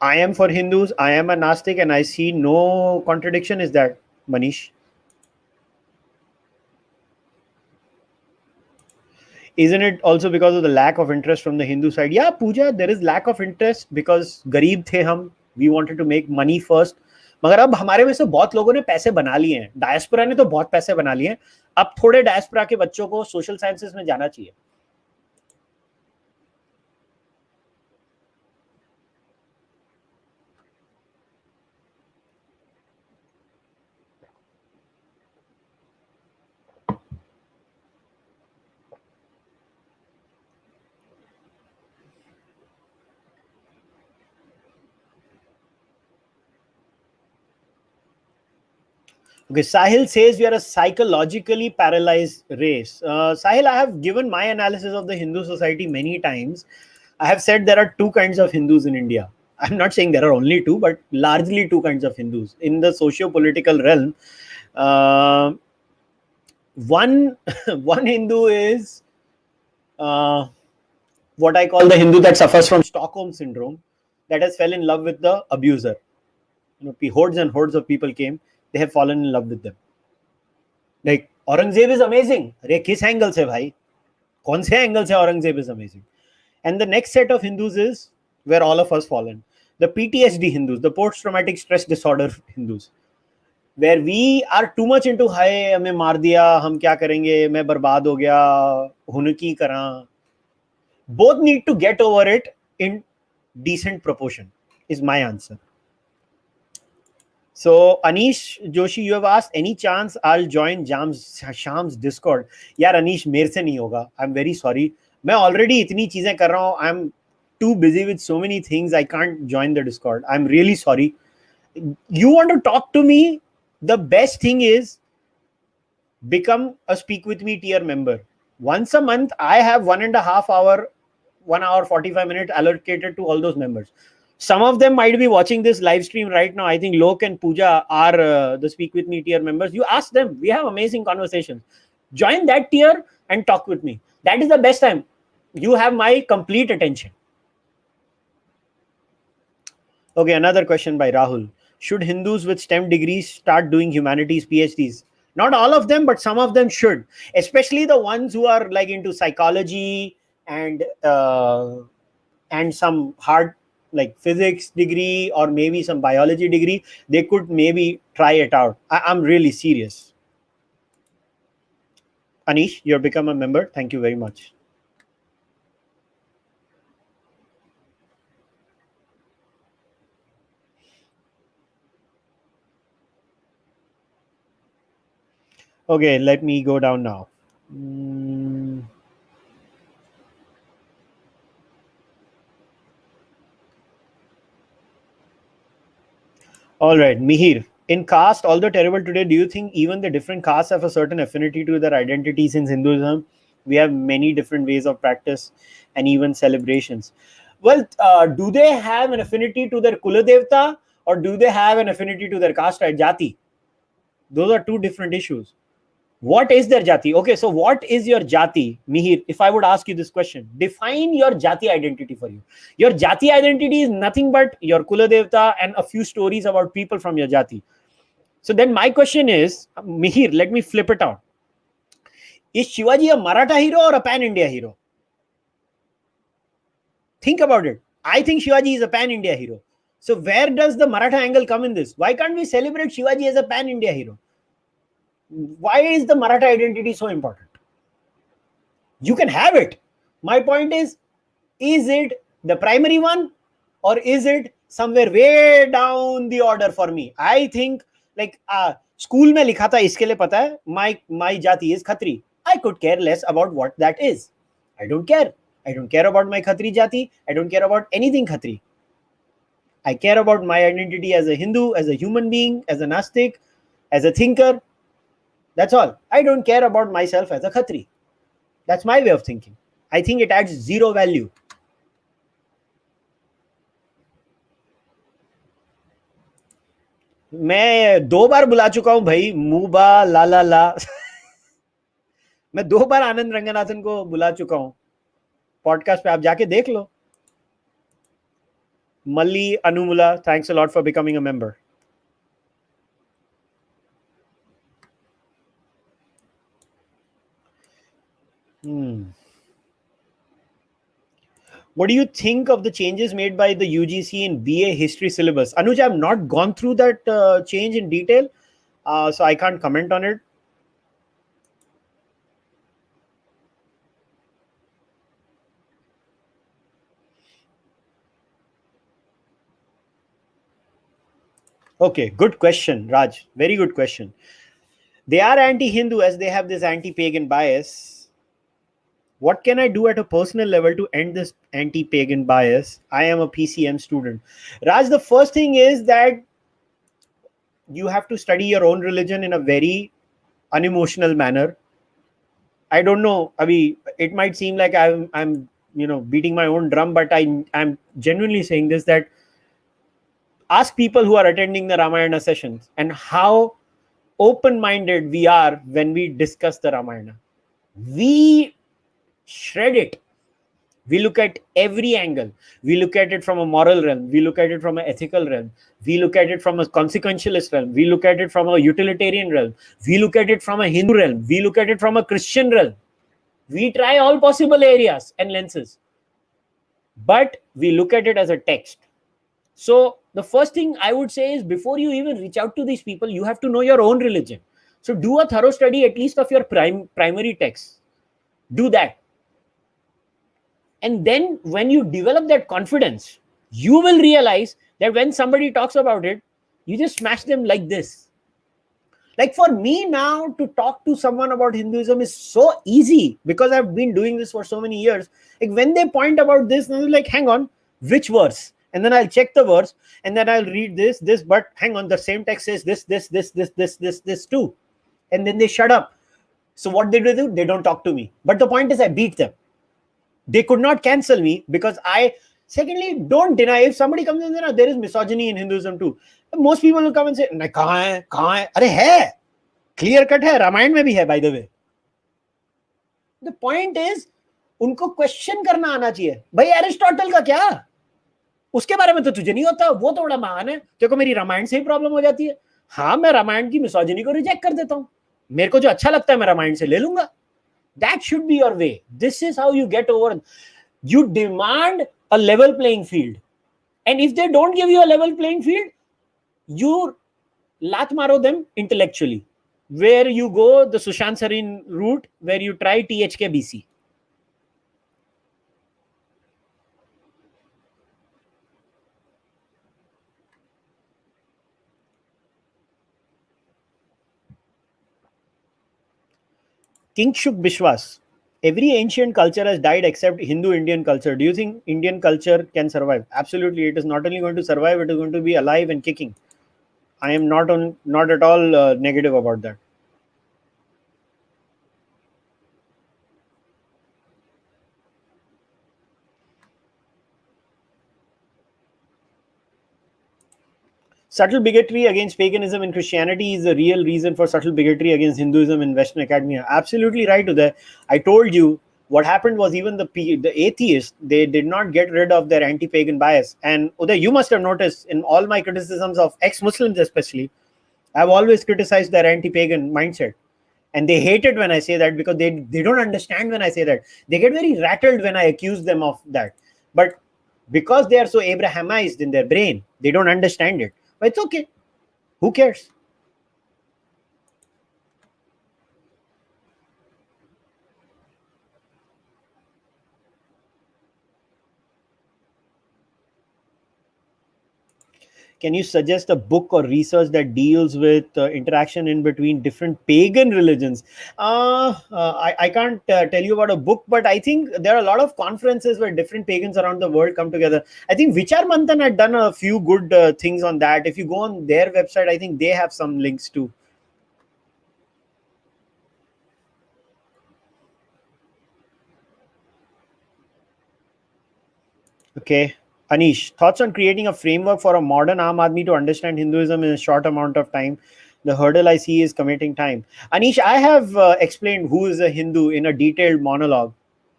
I am for Hindus. I am a Nastic, and I see no contradiction. Is that, Manish? Isn't it also because of the lack of interest from the Hindu side? Yeah, Pooja, there is lack of interest because गरीब थे हम. We wanted to make money first. मगर अब हमारे में से बहुत लोगों ने पैसे बना लिए हैं. डायस्पोरा ने तो बहुत पैसे बना लिए हैं. अब थोड़े डायस्पोरा के बच्चों को सोशल साइंसेस में जाना चाहिए. Okay, Sahil says we are a psychologically paralyzed race. Sahil, I have given my analysis of the Hindu society many times. I have said there are two kinds of Hindus in India. I'm not saying there are only two, but largely two kinds of Hindus. In the socio-political realm, uh, one one Hindu is uh, what I call the Hindu that suffers from Stockholm syndrome, that has fell in love with the abuser. Hordes and hordes of people came. They have fallen in love with them. Like Aurangzeb is amazing. अरे किस angle से भाई? कौन से angle से Aurangzeb is amazing? And the next set of Hindus is where all of us fall in. The PTSD Hindus, the post-traumatic stress disorder Hindus, where we are too much into हाय हमें मार दिया, हम क्या करेंगे, मैं बर्बाद हो गया, हुनकी करा. Both need to get over it in decent proportion, is my answer. So Anish Joshi, you have asked, any chance I'll join Sham's Discord? यार Anish, मेरे से नहीं होगा. I'm very sorry. मैं already इतनी चीजें कर रहा हूँ. I'm too busy with so many things. I can't join the Discord. I'm really sorry. You want to talk to me? The best thing is become a Speak With Me tier member. Once a month, I have 1.5 hour, 1 hour 45 minutes allocated to all those members. Some of them might be watching this live stream right now. I think Lok and Pooja are the Speak With Me tier members. You ask them. We have amazing conversations. Join that tier and talk with me. That is the best time. You have my complete attention. Okay, another question by Rahul. Should Hindus with STEM degrees start doing humanities PhDs? Not all of them, but some of them should. Especially the ones who are like into psychology and some hard like physics degree or maybe some biology degree. They could maybe try it out. I'm really serious. Anish, you've become a member. Thank you very much. Okay, let me go down now. All right, Mihir. In caste, although terrible today, do you think even the different castes have a certain affinity to their identities in Hinduism? We have many different ways of practice and even celebrations. Well, do they have an affinity to their Kula Devta or do they have an affinity to their caste, right? Jati? Those are two different issues. What is their jati? Okay, so what is your jati, Mihir? If I would ask you this question, define your jati identity for you. Your jati identity is nothing but your Kula Devta and a few stories about people from your jati. So then my question is, Mihir, let me flip it out. Is Shivaji a Maratha hero or a pan-India hero? Think about it. I think Shivaji is a pan-India hero. So where does the Maratha angle come in this? Why can't we celebrate Shivaji as a pan-India hero? Why is the Maratha identity so important? You can have it. My point is it the primary one or is it somewhere way down the order for me? I think like school में लिखा था इसके लिए पता है my jati is Khatri. I could care less about what that is. I don't care. I don't care about my Khatri jati. I don't care about anything Khatri. I care about my identity as a Hindu, as a human being, as a Nastik, as a thinker. That's all. I don't care about myself as a Khatri. That's my way of thinking. I think it adds zero value. मैं 2 बार बुला चुका हूं भाई, मुबा ला ला ला मैं 2 बार आनंद रंगनाथन को बुला चुका हूं पॉडकास्ट पे, आप जाके देख लो. Malli Anumula, thanks a lot for becoming a member. What do you think of the changes made by the UGC in BA history syllabus? Anuj, I've not gone through that change in detail, so I can't comment on it. Okay, good question, Raj. Very good question. They are anti-Hindu as they have this anti-pagan bias. What can I do at a personal level to end this anti-pagan bias? I am a PCM student. Raj, the first thing is that you have to study your own religion in a very unemotional manner. I don't know. I mean, it might seem like I'm beating my own drum, but I'm genuinely saying this, that ask people who are attending the Ramayana sessions and how open-minded we are when we discuss the Ramayana. We shred it. We look at every angle. We look at it from a moral realm. We look at it from an ethical realm. We look at it from a consequentialist realm. We look at it from a utilitarian realm. We look at it from a Hindu realm. We look at it from a Christian realm. We try all possible areas and lenses, but we look at it as a text. So the first thing I would say is, before you even reach out to these people, you have to know your own religion. So do a thorough study at least of your primary texts. Do that. And then when you develop that confidence, you will realize that when somebody talks about it, you just smash them like this. Like for me now, to talk to someone about Hinduism is so easy because I've been doing this for so many years. Like when they point about this, I'm like, hang on, which verse? And then I'll check the verse and then I'll read this, but hang on, the same text says this too. And then they shut up. So what they do, they don't talk to me. But the point is, I beat them. They could not cancel me because secondly, don't deny. If somebody comes in there is misogyny in Hinduism too. Most people will come and say, kahan hai? Arey hai. Clear cut hai. Ramayana mein bhi hai, by the way. The point is, उनको question करना आना चाहिए. भाई Aristotle का क्या? उसके बारे में तो तुझे नहीं होता. वो तो बड़ा महान है. तेरे को मेरी रामायण से ही प्रॉब्लम हो जाती है. हाँ, मैं रामायण की मिसोजिनी को रिजेक्ट कर देता हूँ. मेरे को जो अच्छा लगता है मैं रामायण से ले लूंगा. That should be your way. This is how you get over. You demand a level playing field. And if they don't give you a level playing field, you lat maro them intellectually. Where you go the Sushant Sarin route, where you try THKBC. Kingshuk Bishwas. Every ancient culture has died except Hindu-Indian culture. Do you think Indian culture can survive? Absolutely. It is not only going to survive, it is going to be alive and kicking. I am not at all negative about that. Subtle bigotry against paganism in Christianity is the real reason for subtle bigotry against Hinduism in Western academia. Absolutely right, Uday. I told you what happened was even the atheists, they did not get rid of their anti-pagan bias. And Uday, you must have noticed in all my criticisms of ex-Muslims especially, I've always criticized their anti-pagan mindset. And they hate it when I say that because they don't understand when I say that. They get very rattled when I accuse them of that. But because they are so Abrahamized in their brain, they don't understand it. But it's okay. Who cares? Can you suggest a book or research that deals with interaction in between different pagan religions? I can't tell you about a book, but I think there are a lot of conferences where different pagans around the world come together. I think Vichar Manthan had done a few good things on that. If you go on their website, I think they have some links too. Okay. Anish, thoughts on creating a framework for a modern Aam Aadmi to understand Hinduism in a short amount of time? The hurdle I see is committing time. Anish, I have explained who is a Hindu in a detailed monologue.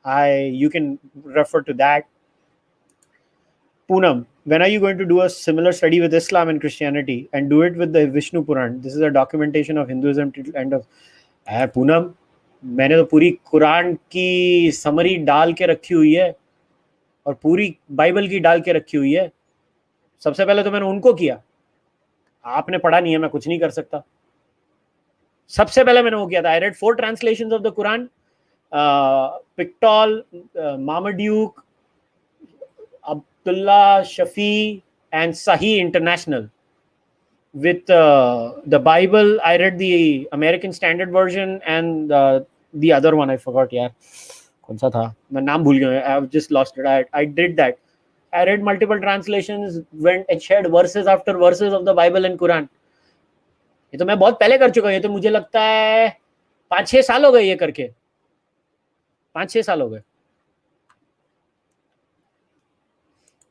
You can refer to that. Poonam, when are you going to do a similar study with Islam and Christianity and do it with the Vishnu Puran? This is a documentation of Hinduism till end of. Poonam, मैंने तो पूरी कुरान की summary डाल के रखी हुई है और पूरी बाइबल की डाल के रखी हुई है. सबसे पहले तो मैंने उनको किया. आपने पढ़ा नहीं है, मैं कुछ नहीं कर सकता. सबसे पहले मैंने वो किया था. I read 4 translations of the Quran, Pictol, Marmaduke, Abdullah Shafi, and Sahih International. With the Bible, I read the American Standard Version and the other one I forgot. यार कौन सा था, मैं नाम भूल गया. I've just lost it. I did that. I read multiple translations, went and shared verses after verses of the Bible and Quran. ये तो मैं बहुत पहले कर चुका हूँ. ये तो मुझे लगता है 5-6 साल हो गए ये करके. 5-6 साल हो गए.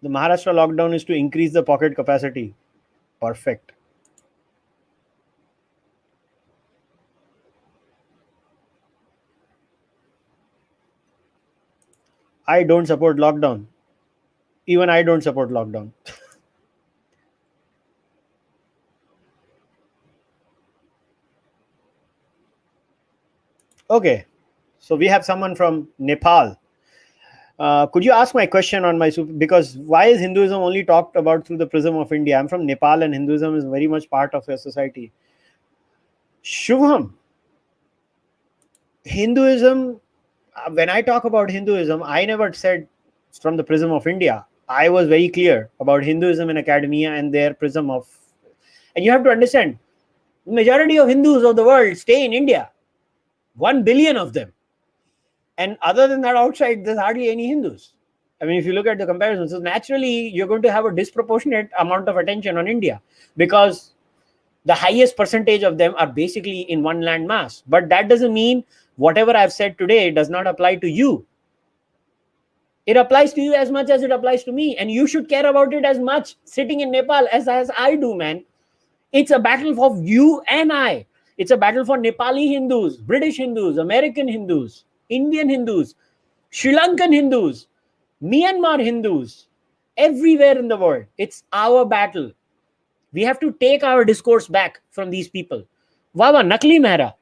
The Maharashtra lockdown is to increase the pocket capacity. Perfect. I don't support lockdown. Even I don't support lockdown. Okay, so we have someone from Nepal. Could you ask my question on my because why is Hinduism only talked about through the prism of India? I'm from Nepal, and Hinduism is very much part of your society. Shubham, Hinduism. When I talk about Hinduism, I never said from the prism of India. I was very clear about Hinduism in academia and their prism of. And you have to understand, the majority of Hindus of the world stay in India. 1 billion of them. And other than that, outside, there's hardly any Hindus. I mean, if you look at the comparison, so naturally, you're going to have a disproportionate amount of attention on India because the highest percentage of them are basically in one land mass. But that doesn't mean whatever I've said today does not apply to you. It applies to you as much as it applies to me. And you should care about it as much sitting in Nepal as I do, man. It's a battle for you and I. It's a battle for Nepali Hindus, British Hindus, American Hindus, Indian Hindus, Sri Lankan Hindus, Myanmar Hindus, everywhere in the world. It's our battle. We have to take our discourse back from these people. Wawa, nakli mehra.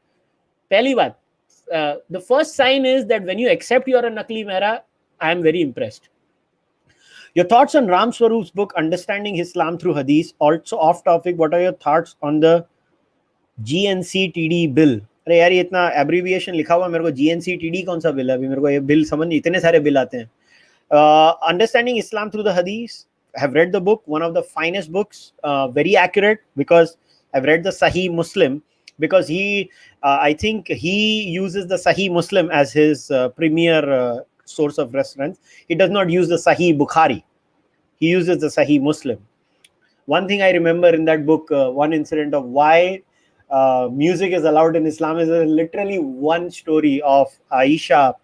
Pehli baat. The first sign is that when you accept you're a nakli mehra, I am very impressed. Your thoughts on Ram Swaroop's book, Understanding Islam Through Hadith, also off topic. What are your thoughts on the GNCTD bill? अरे यार ये इतना abbreviation लिखा हुआ मेरे को GNCTD कौन सा बिल है अभी मेरे को ये बिल समझ इतने सारे बिल आते हैं Understanding Islam Through the Hadith. I've read the book, one of the finest books, very accurate because I've read the Sahih Muslim because I think he uses the Sahih Muslim as his premier source of reference. He does not use the Sahih Bukhari. He uses the Sahih Muslim. One thing I remember in that book, one incident of why music is allowed in Islam is literally one story of Aisha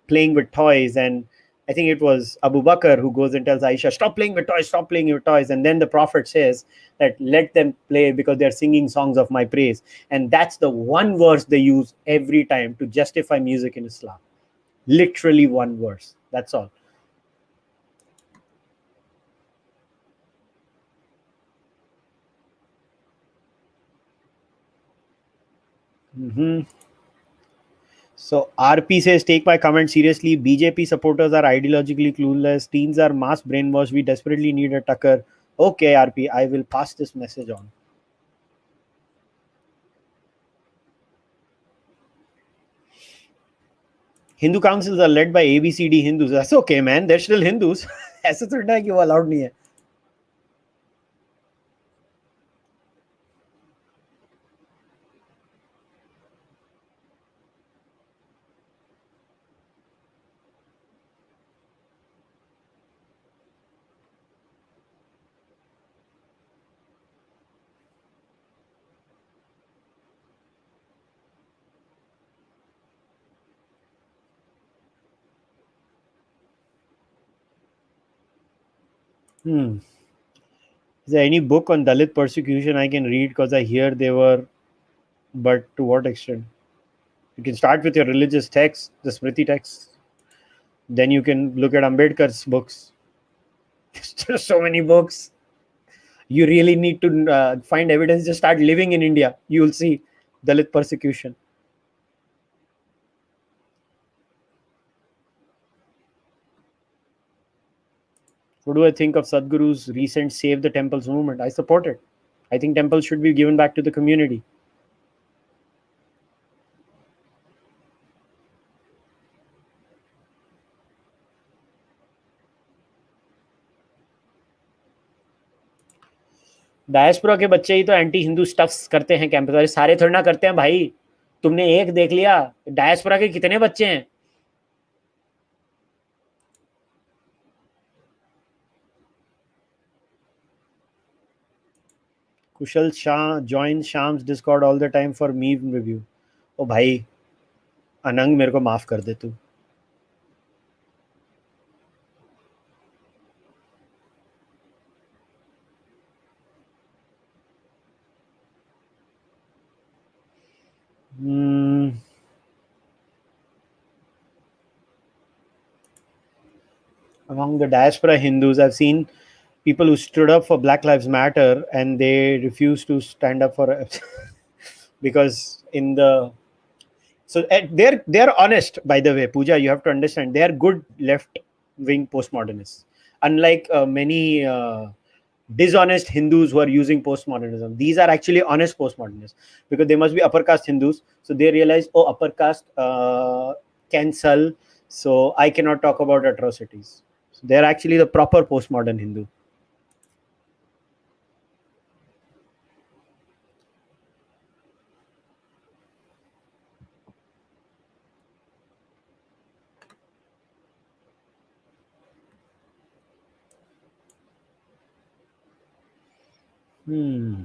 playing with toys, and I think it was Abu Bakr who goes and tells Aisha, stop playing with toys, stop playing with toys. And then the Prophet says that let them play because they're singing songs of my praise. And that's the one verse they use every time to justify music in Islam. Literally one verse. That's all. Mm-hmm. So RP says, take my comment seriously. BJP supporters are ideologically clueless. Teens are mass brainwashed. We desperately need a Tucker. Okay, RP, I will pass this message on. Hindu councils are led by ABCD Hindus. That's okay, man. They're still Hindus. ऐसा थोड़ा है कि वो allowed नहीं है. Is there any book on Dalit persecution I can read? Because I hear they were, but to what extent? You can start with your religious texts, the Smriti texts. Then you can look at Ambedkar's books. There's so many books. You really need to find evidence. Just start living in India. You will see Dalit persecution. What do I think of Sadhguru's recent Save the Temples movement? I support it. I think temples should be given back to the community. Diaspora के बच्चे ही तो anti Hindu stuffs करते हैं campus वाले सारे थोड़ा ना करते हैं भाई तुमने एक देख लिया डायस्पोरा के कितने बच्चे हैं कुशल Shah joins Sham's Discord all the time for meme review. ओ भाई अनंग मेरे को माफ कर दे तू Among the diaspora Hindus, I've seen people who stood up for Black Lives Matter and they refuse to stand up for because in the so they're honest, by the way, Pooja. You have to understand they are good left wing postmodernists, unlike many dishonest Hindus who are using postmodernism. These are actually honest postmodernists because they must be upper caste Hindus. So they realize, oh, upper caste can sell, so I cannot talk about atrocities. So they're actually the proper postmodern Hindu. Hmm.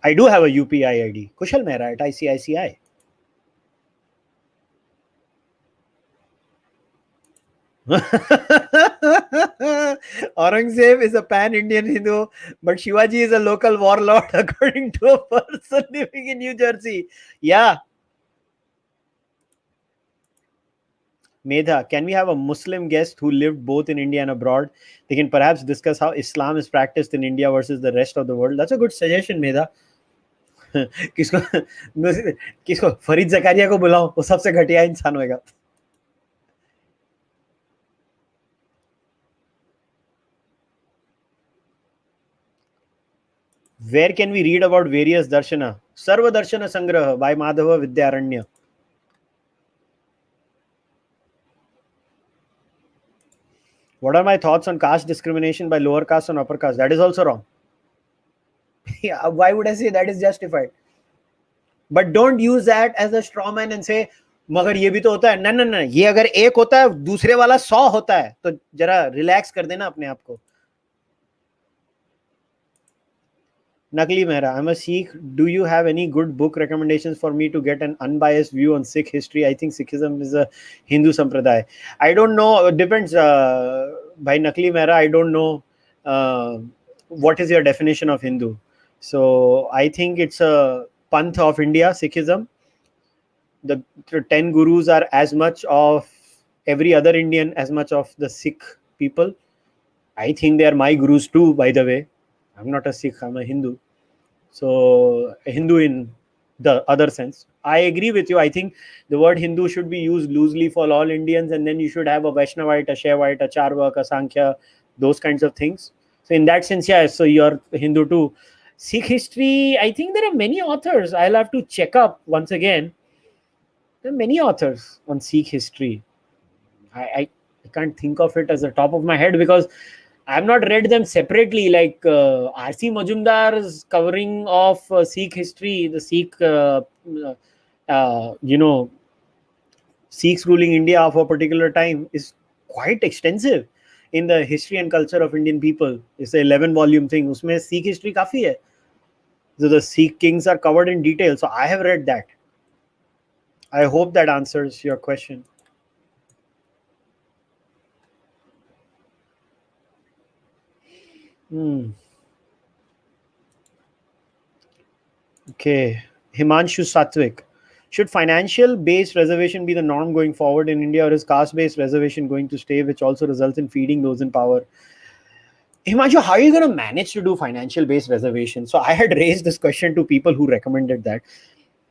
I do have a UPI ID. Kushal Mehra at ICICI. Aurangzeb is a pan-Indian Hindu, but Shivaji is a local warlord, according to a person living in New Jersey. Yeah, Medha, can we have a Muslim guest who lived both in India and abroad? They can perhaps discuss how Islam is practiced in India versus the rest of the world. That's a good suggestion, Medha. किसको किसको फरीद जकारिया को बुलाओ, वो सबसे घटिया इंसान होगा. Where can we read about various darshana? Sarva Darshana Sangraha by Madhava Vidyaranya. What are my thoughts on caste discrimination by lower caste and upper caste? That is also wrong. Yeah, why would I say that is justified? But don't use that as a straw man and say, मगर ये भी तो होता है. ना ना ना, ये अगर एक होता है दूसरे वाला 100 होता है तो जरा रिलैक्स कर देना अपने आप को. Nakli Mehra, I'm a Sikh. Do you have any good book recommendations for me to get an unbiased view on Sikh history? I think Sikhism is a Hindu sampradaya. I don't know. It depends. By Nakli Mehra, I don't know uh, what is your definition of Hindu. So I think it's a panth of India, Sikhism. The 10 gurus are as much of every other Indian as much of the Sikh people. I think they are my gurus too, by the way. I'm not a Sikh, I'm a Hindu. So a Hindu in the other sense. I agree with you. I think the word Hindu should be used loosely for all Indians, and then you should have a Vaishnavite, a Shaivite, a Charvak, a Sankhya, those kinds of things. So in that sense, yeah, so you're Hindu too. Sikh history, I think there are many authors. I'll have to check up once again. There are many authors on Sikh history. I can't think of it as the top of my head because I have not read them separately. Like R.C. Majumdar's covering of Sikh history, the Sikh, you know, Sikhs ruling India of a particular time is quite extensive in the history and culture of Indian people. It's an 11-volume thing. Usme Sikh history kafi hai. So the Sikh kings are covered in detail. So I have read that. I hope that answers your question. Hmm. Okay. Himanshu Satvik. Should financial based reservation be the norm going forward in India, or is caste based reservation going to stay, which also results in feeding those in power? Himanshu, how are you going to manage to do financial based reservation? So I had raised this question to people who recommended that.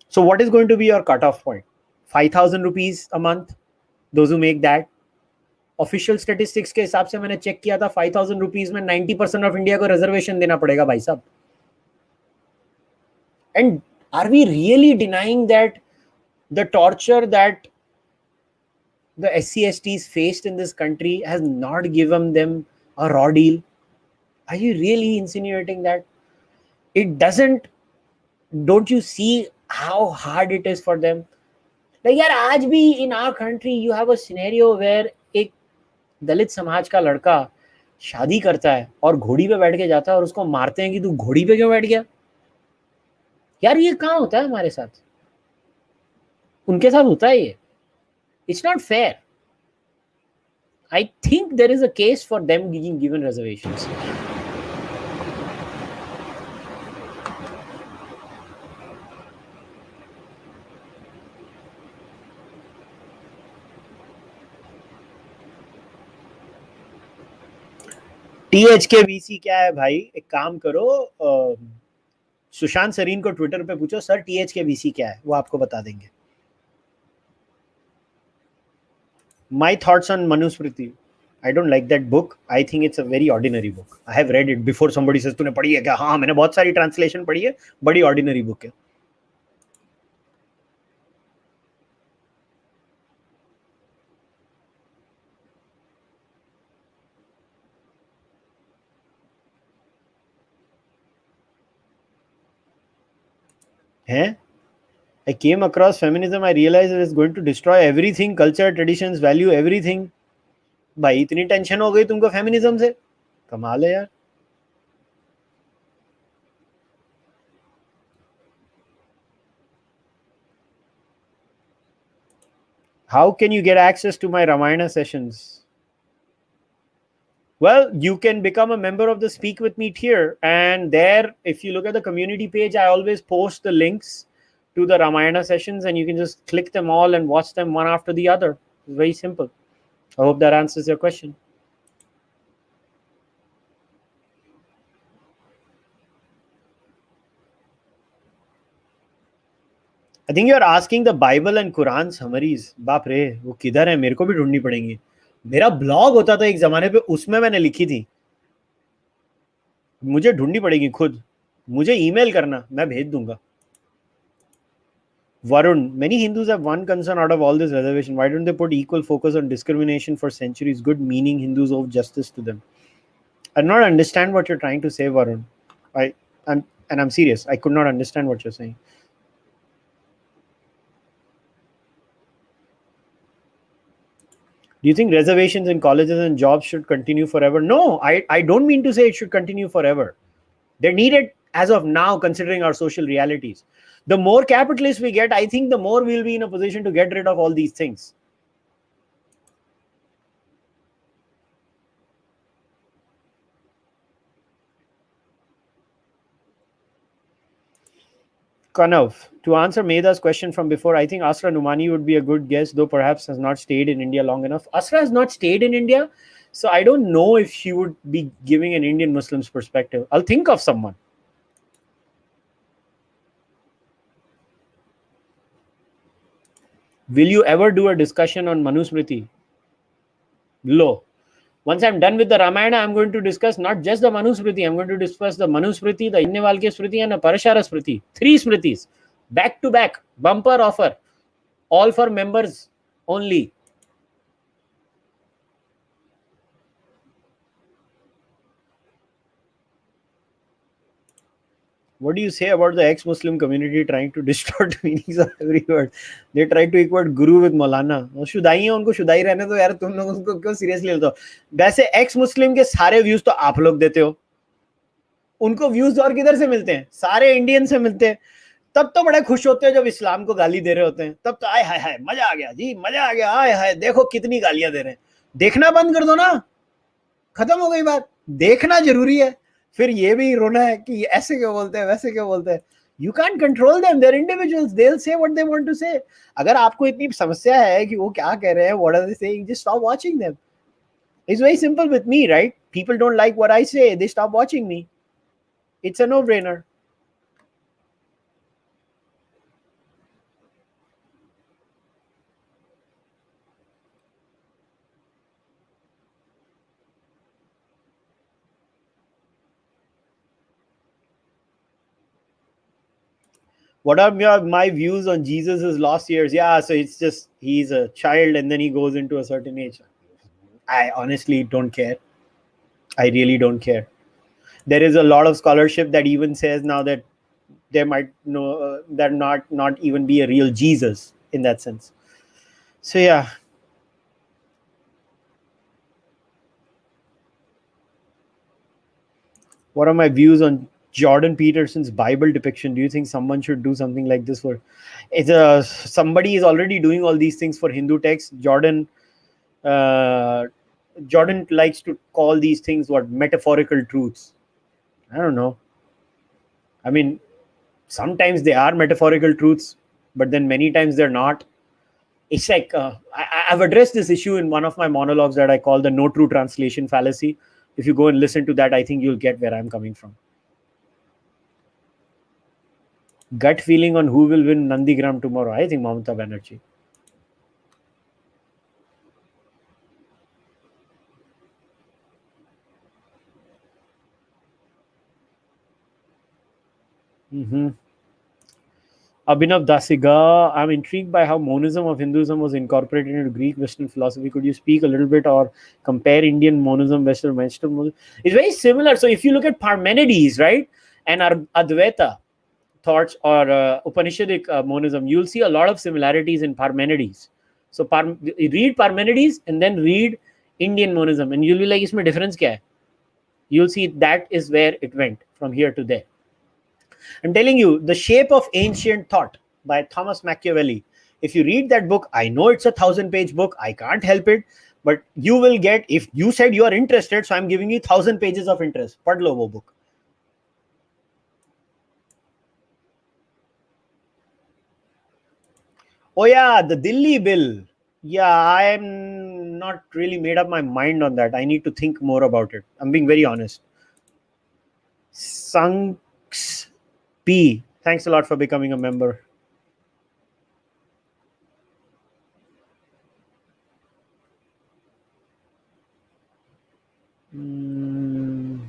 So what is going to be your cutoff point? 5,000 rupees a month? Those who make that? Official statistics के हिसाब से मैंने check किया था 5,000 rupees में 90% of India को reservation देना पड़ेगा भाई साहब. And are we really denying that the torture that the SC/STs faced in this country has not given them a raw deal? Are you really insinuating that? It doesn't. Don't you see how hard it is for them? Like यार आज भी in our country you have a scenario where एक दलित समाज का लड़का शादी करता है और घोड़ी पे बैठ के जाता है और उसको मारते हैं कि तू घोड़ी पे क्यों बैठ गया. यार ये कहाँ होता है हमारे साथ. उनके साथ होता है ये. It's not fair. I think there is a case for them being given reservations. THKBC क्या है भाई? एक काम करो, सुशांत सरीन को ट्विटर पे पूछो, सर THKBC क्या है, वो आपको बता देंगे. My thoughts on Manusmriti. I don't like that book. I think it's a very ordinary book. I have read it before somebody says तूने पढ़ी है क्या? हाँ, मैंने बहुत सारी ट्रांसलेशन पढ़ी है. बड़ी ordinary book है. हैं? I came across feminism. I realized it is going to destroy everything, culture, traditions, value, everything. भाई इतनी टेंशन हो गई तुमको फेमिनिज्म से? कमाल है यार. How can you get access to my Ramayana sessions? Well, you can become a member of the Speak With Me tier, and there, if you look at the community page, I always post the links to the Ramayana sessions, and you can just click them all and watch them one after the other. It's very simple. I hope that answers your question. I think you're asking the Bible and Quran summaries. बाप रे, वो किधर है? मेरे को भी ढूंढनी पड़ेंगी. मेरा ब्लॉग होता था एक जमाने पे, उसमें मैंने लिखी थी. मुझे ढूंढनी पड़ेगी खुद. मुझे ईमेल करना, मैं भेज दूंगा. Varun, many Hindus have one concern out of all this reservation. Why don't they put equal focus on discrimination for centuries? Good meaning Hindus owe justice to them. I do not understand what you're trying to say, Varun. I'm serious. I could not understand what you're saying. Do you think reservations in colleges and jobs should continue forever? No, I don't mean to say it should continue forever. They're needed as of now, considering our social realities. The more capitalists we get, I think the more we'll be in a position to get rid of all these things. Kanav, to answer Meda's question from before, I think Asra Numani would be a good guess, though perhaps has not stayed in India long enough. Asra has not stayed in India, so I don't know if she would be giving an Indian Muslim's perspective. I'll think of someone. Will you ever do a discussion on Manusmriti? Lo. Once I'm done with the Ramayana, I'm going to discuss not just the Manusmriti. I'm going to discuss the Manusmriti, the Innevalke Smriti, and the Parashara Smriti. 3 Smritis. Back to back. Bumper offer. All for members only. What do you say about the ex-Muslim community trying to distort meanings of every word? They try to equate Guru with Maulana. वो शुदाई हैं, उनको शुदाई रहने दो यार. तुम लोग उनको क्यों सीरियसली लेते हो? वैसे ex-Muslim के सारे व्यूज तो आप लोग देते हो. उनको व्यूज और किधर से मिलते हैं? सारे इंडियन से मिलते हैं. तब तो बड़े खुश होते हैं जब इस्लाम को गाली दे रहे होते हैं. तब तो आय हाय हाय मजा आ गया जी, मजा आ गया. आय हाय देखो कितनी गालियां दे रहे हैं. देखना बंद कर दो ना, खत्म हो गई बात. देखना जरूरी है. फिर ये भी रोना है कि ऐसे क्यों बोलते हैं, वैसे क्यों बोलते हैं. You can control them, their individuals, they will say what they want to say. अगर आपको इतनी समस्या है कि वो क्या कह रहे हैं, what are they saying, just stop watching them. It's very simple with me, right? People don't like what I say, they stop watching me. It's a no brainer. What are my views on Jesus' lost years? Yeah, so it's just he's a child and then he goes into a certain age. I honestly don't care. I really don't care. There is a lot of scholarship that even says now that there might there not even be a real Jesus in that sense. So yeah. What are my views on Jordan Peterson's Bible depiction? Do you think someone should do something like this for? It's somebody is already doing all these things for Hindu texts. Jordan likes to call these things what metaphorical truths. I don't know. I mean, sometimes they are metaphorical truths, but then many times they're not. It's like I've addressed this issue in one of my monologues that I call the no true translation fallacy. If you go and listen to that, I think you'll get where I'm coming from. Gut feeling on who will win Nandigram tomorrow. I think Mamata Banerjee. Mm-hmm. Abhinav Dasiga, I'm intrigued by how monism of Hinduism was incorporated into Greek Western philosophy. Could you speak a little bit or compare Indian monism, Western monism? It's very similar. So if you look at Parmenides, right, and Advaita thoughts or Upanishadic monism, you'll see a lot of similarities in Parmenides. So read Parmenides and then read Indian monism, and you'll be like, "Isme difference kya hai?" You'll see that is where it went from here to there. I'm telling you, The Shape of Ancient Thought by Thomas Machiavelli. If you read that book, I know it's a 1,000-page book. I can't help it. But you will get, if you said you are interested, so I'm giving you 1,000 pages of interest. Pad lo wo book. Oh, yeah, the Delhi bill. Yeah, I'm not really made up my mind on that. I need to think more about it. I'm being very honest. Sanks P. Thanks a lot for becoming a member. Mm.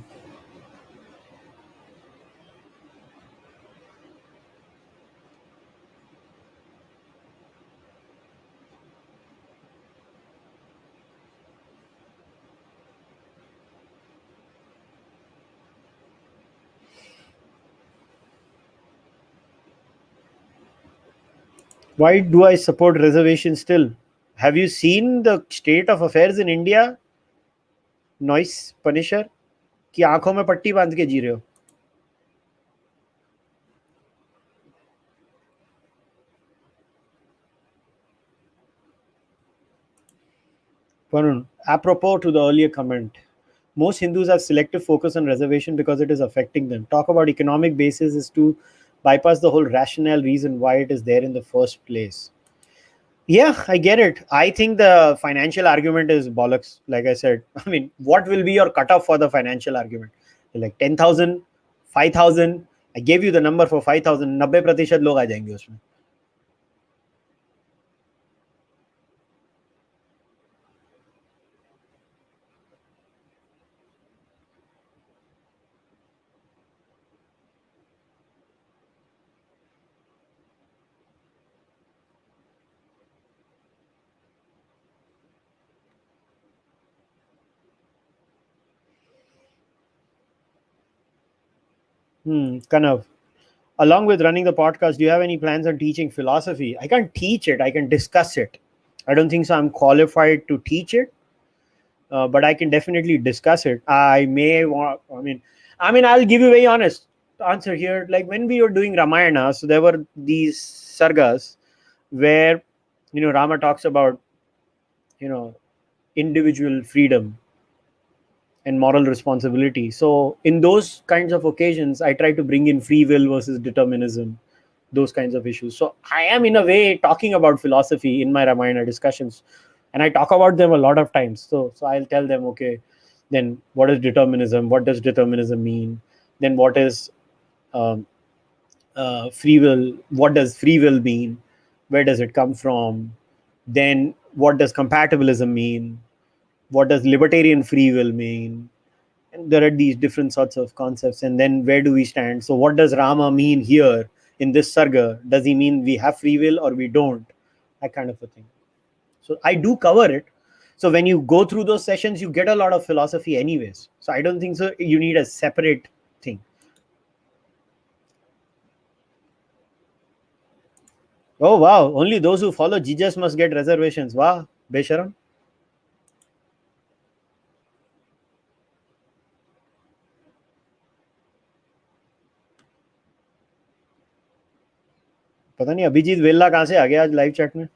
Why do I support reservation still? Have you seen the state of affairs in India? Noise punisher कि आंखों में पट्टी बांध के जी रहे हो. Varun, apropos to the earlier comment, most Hindus have selective focus on reservation because it is affecting them. Talk about economic basis is to bypass the whole rationale reason why it is there in the first place. Yeah, I get it. I think the financial argument is bollocks. Like I said, I mean, what will be your cutoff for the financial argument? Like 10,000, 5,000. I gave you the number for 5,000. 90% लोग आ जाएंगे उसमें. Kanav. Along with running the podcast, do you have any plans on teaching philosophy? I can't teach it. I can discuss it. I don't think so. I'm qualified to teach it, but I can definitely discuss it. I may want. I mean, I'll give you a very honest answer here. Like when we were doing Ramayana, so there were these sargas where Rama talks about you know individual freedom and moral responsibility. So in those kinds of occasions, I try to bring in free will versus determinism, those kinds of issues. So I am in a way talking about philosophy in my Ramayana discussions, and I talk about them a lot of times. So I'll tell them, okay, then what is determinism? What does determinism mean? Then what is um, free will? What does free will mean? Where does it come from? Then what does compatibilism mean? What does libertarian free will mean? And there are these different sorts of concepts, and then where do we stand? So what does Rama mean here in this sarga? Does he mean we have free will or we don't? That kind of a thing. So I do cover it. So when you go through those sessions, you get a lot of philosophy anyways. So I don't think so you need a separate thing. Oh wow, only those who follow Jesus must get reservations. Wow, besharam. पता नहीं अभिजीत वेल्ला कहाँ से आ गया आज live chat में.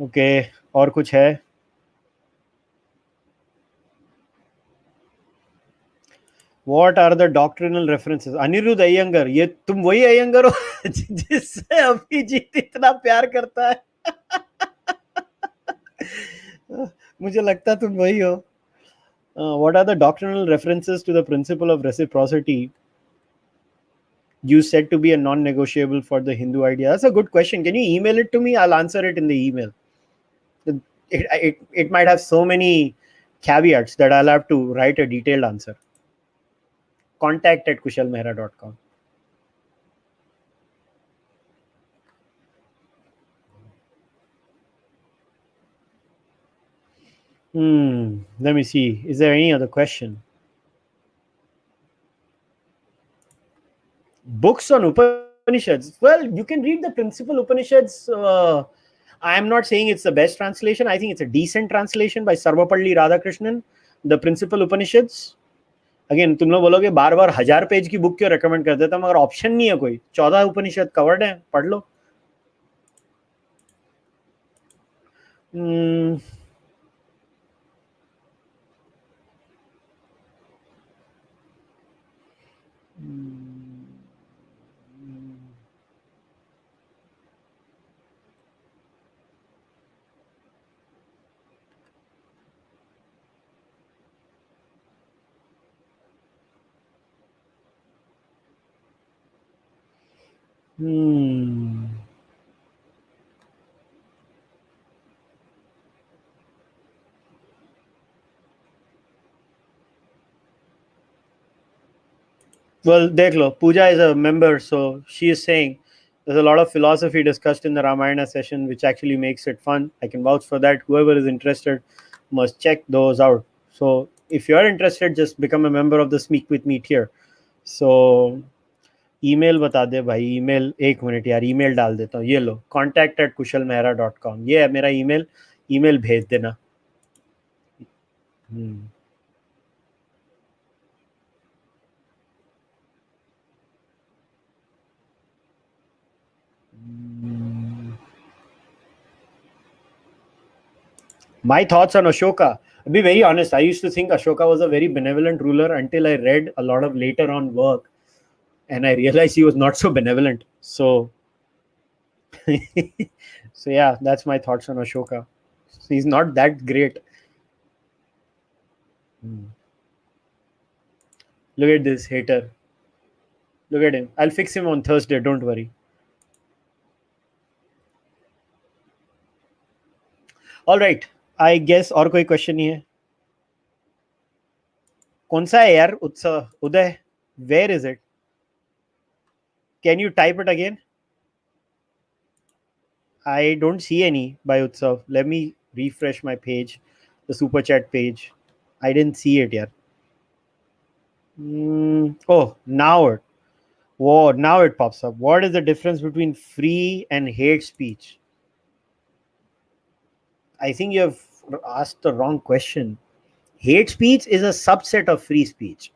Okay, और कुछ है? What are the doctrinal references? Anirudh Iyengar, ये तुम वही अयंगर हो जिससे अभिजीत इतना प्यार करता है? मुझे लगता तुम वही हो. What are the doctrinal references to the principle of reciprocity you said to be a non-negotiable for the Hindu idea? That's a good question. Can you email it to me? I'll answer it in the email. It might have so many caveats that I'll have to write a detailed answer. contact@kushalmehra.com. Let me see. Is there any other question? Books on Upanishads. Well, you can read the principal Upanishads. I am not saying it's the best translation. I think it's a decent translation by Sarvapalli Radhakrishnan. The principal Upanishads. Again तुम लोग बोलोगे बार बार 1000 page की book क्यों recommend कर देता, मगर option नहीं है कोई. 14 उपनिषद कवर्ड है, पढ़ लो. Well, देख लो, Pooja is a member, so she is saying there's a lot of philosophy discussed in the Ramayana session, which actually makes it fun. I can vouch for that. Whoever is interested must check those out. So if you're interested, just become a member of the Speak With Me tier. So email बता दे भाई. Email, एक minute यार, email डाल देता हूँ. ये लो, contact@kushalmehra.com. ये है मेरा ईमेल. ईमेल भेज देना. My thoughts on Ashoka. To be very honest, I used to think Ashoka was a very benevolent ruler until I read a lot of later on work, and I realized he was not so benevolent. So, so yeah, that's my thoughts on Ashoka. He's not that great. Look at this hater. Look at him. I'll fix him on Thursday. Don't worry. All right. I guess और कोई question नहीं है. कौन सा है यार उत्सव उदय? Where is it? Can you type it again? I don't see any by Utsav. Let me refresh my page, the super chat page. I didn't see it yet. Oh, now it. Whoa, now it pops up. What is the difference between free and hate speech? I think you have asked the wrong question. Hate speech is a subset of free speech.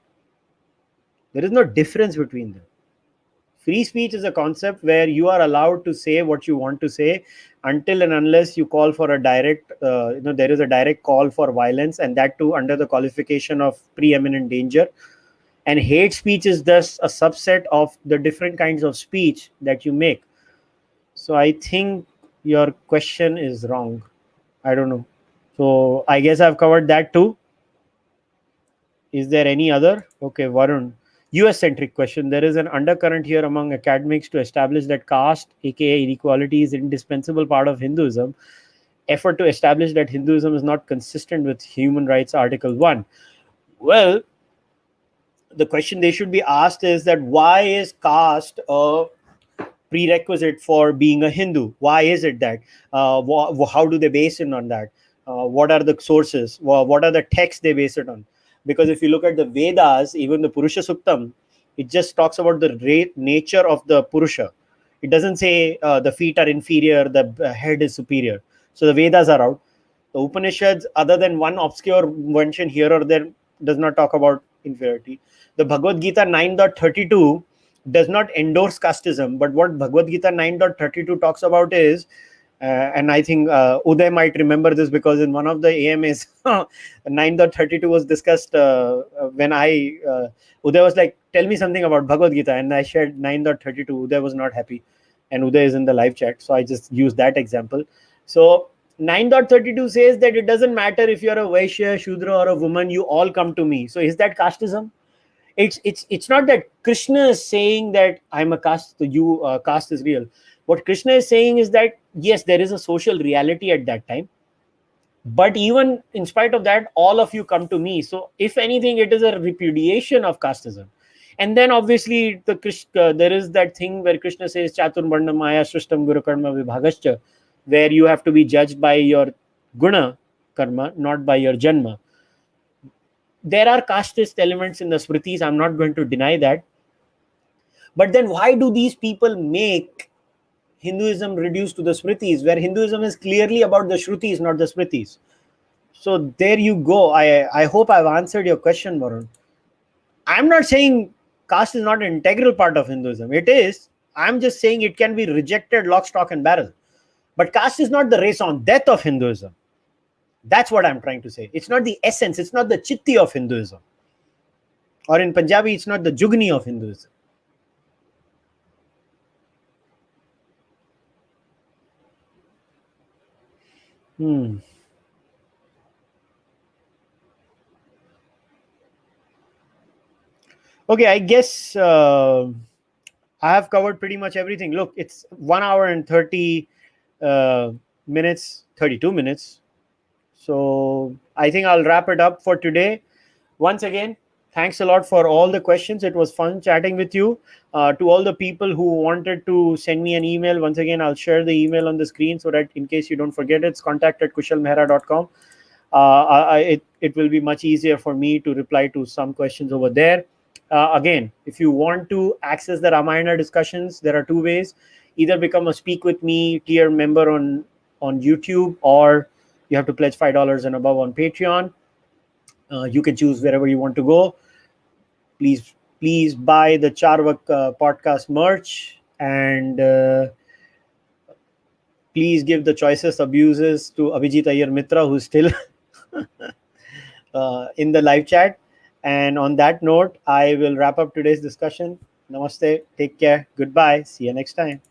There is no difference between them. Free speech is a concept where you are allowed to say what you want to say until and unless you call for a direct, there is a direct call for violence, and that too under the qualification of preeminent danger. And hate speech is thus a subset of the different kinds of speech that you make. So I think your question is wrong. I don't know. So I guess I've covered that too. Is there any other? Okay, Varun. US-centric question. There is an undercurrent here among academics to establish that caste, aka inequality, is an indispensable part of Hinduism. Effort to establish that Hinduism is not consistent with Human Rights Article 1. Well, the question they should be asked is that why is caste a prerequisite for being a Hindu? Why is it that? How do they base it on that? What are the sources? What are the texts they base it on? Because if you look at the Vedas, even the Purusha Suktam, it just talks about the nature of the Purusha. It doesn't say the feet are inferior, the head is superior. So the Vedas are out. The Upanishads, other than one obscure mention here or there, does not talk about inferiority. The Bhagavad Gita 9.32 does not endorse casteism, but what Bhagavad Gita 9.32 talks about is, And I think Uday might remember this because in one of the AMAs, 9.32 was discussed when Uday was like, tell me something about Bhagavad Gita. And I shared 9.32. Uday was not happy. And Uday is in the live chat. So I just used that example. So 9.32 says that it doesn't matter if you're a Vaishya, Shudra, or a woman, you all come to me. So is that casteism? It's not that Krishna is saying that I'm a caste, so you caste is real. What Krishna is saying is that yes, there is a social reality at that time, but even in spite of that, all of you come to me. So if anything, it is a repudiation of casteism. And then obviously there is that thing where Krishna says chaturvarna maya srishtam guru karma vibhagascha, where you have to be judged by your guna karma, not by your janma. There are casteist elements in the smritis, I'm not going to deny that. But then why do these people make Hinduism reduced to the smritis, where Hinduism is clearly about the shrutis, not the smritis? So there you go. I hope I've answered your question, Varun. I'm not saying caste is not an integral part of Hinduism. It is. I'm just saying it can be rejected lock, stock, and barrel. But caste is not the raison d'etre of Hinduism. That's what I'm trying to say. It's not the essence. It's not the chitti of Hinduism. Or in Punjabi, it's not the jugni of Hinduism. Okay, I guess I have covered pretty much everything. Look, it's 1 hour and 30 minutes, 32 minutes. So I think I'll wrap it up for today. Once again, thanks a lot for all the questions. It was fun chatting with you. To all the people who wanted to send me an email, once again, I'll share the email on the screen so that in case you don't forget, it's contact@kushalmehra.com. It will be much easier for me to reply to some questions over there. Again, if you want to access the Ramayana discussions, there are two ways. Either become a Speak With Me tier member on YouTube, or you have to pledge $5 and above on Patreon. You can choose wherever you want to go. Please buy the Charvak podcast merch, and please give the choicest abuses to Abhijit Iyer Mitra, who's still in the live chat. And on that note, I will wrap up today's discussion. Namaste. Take care. Goodbye. See you next time.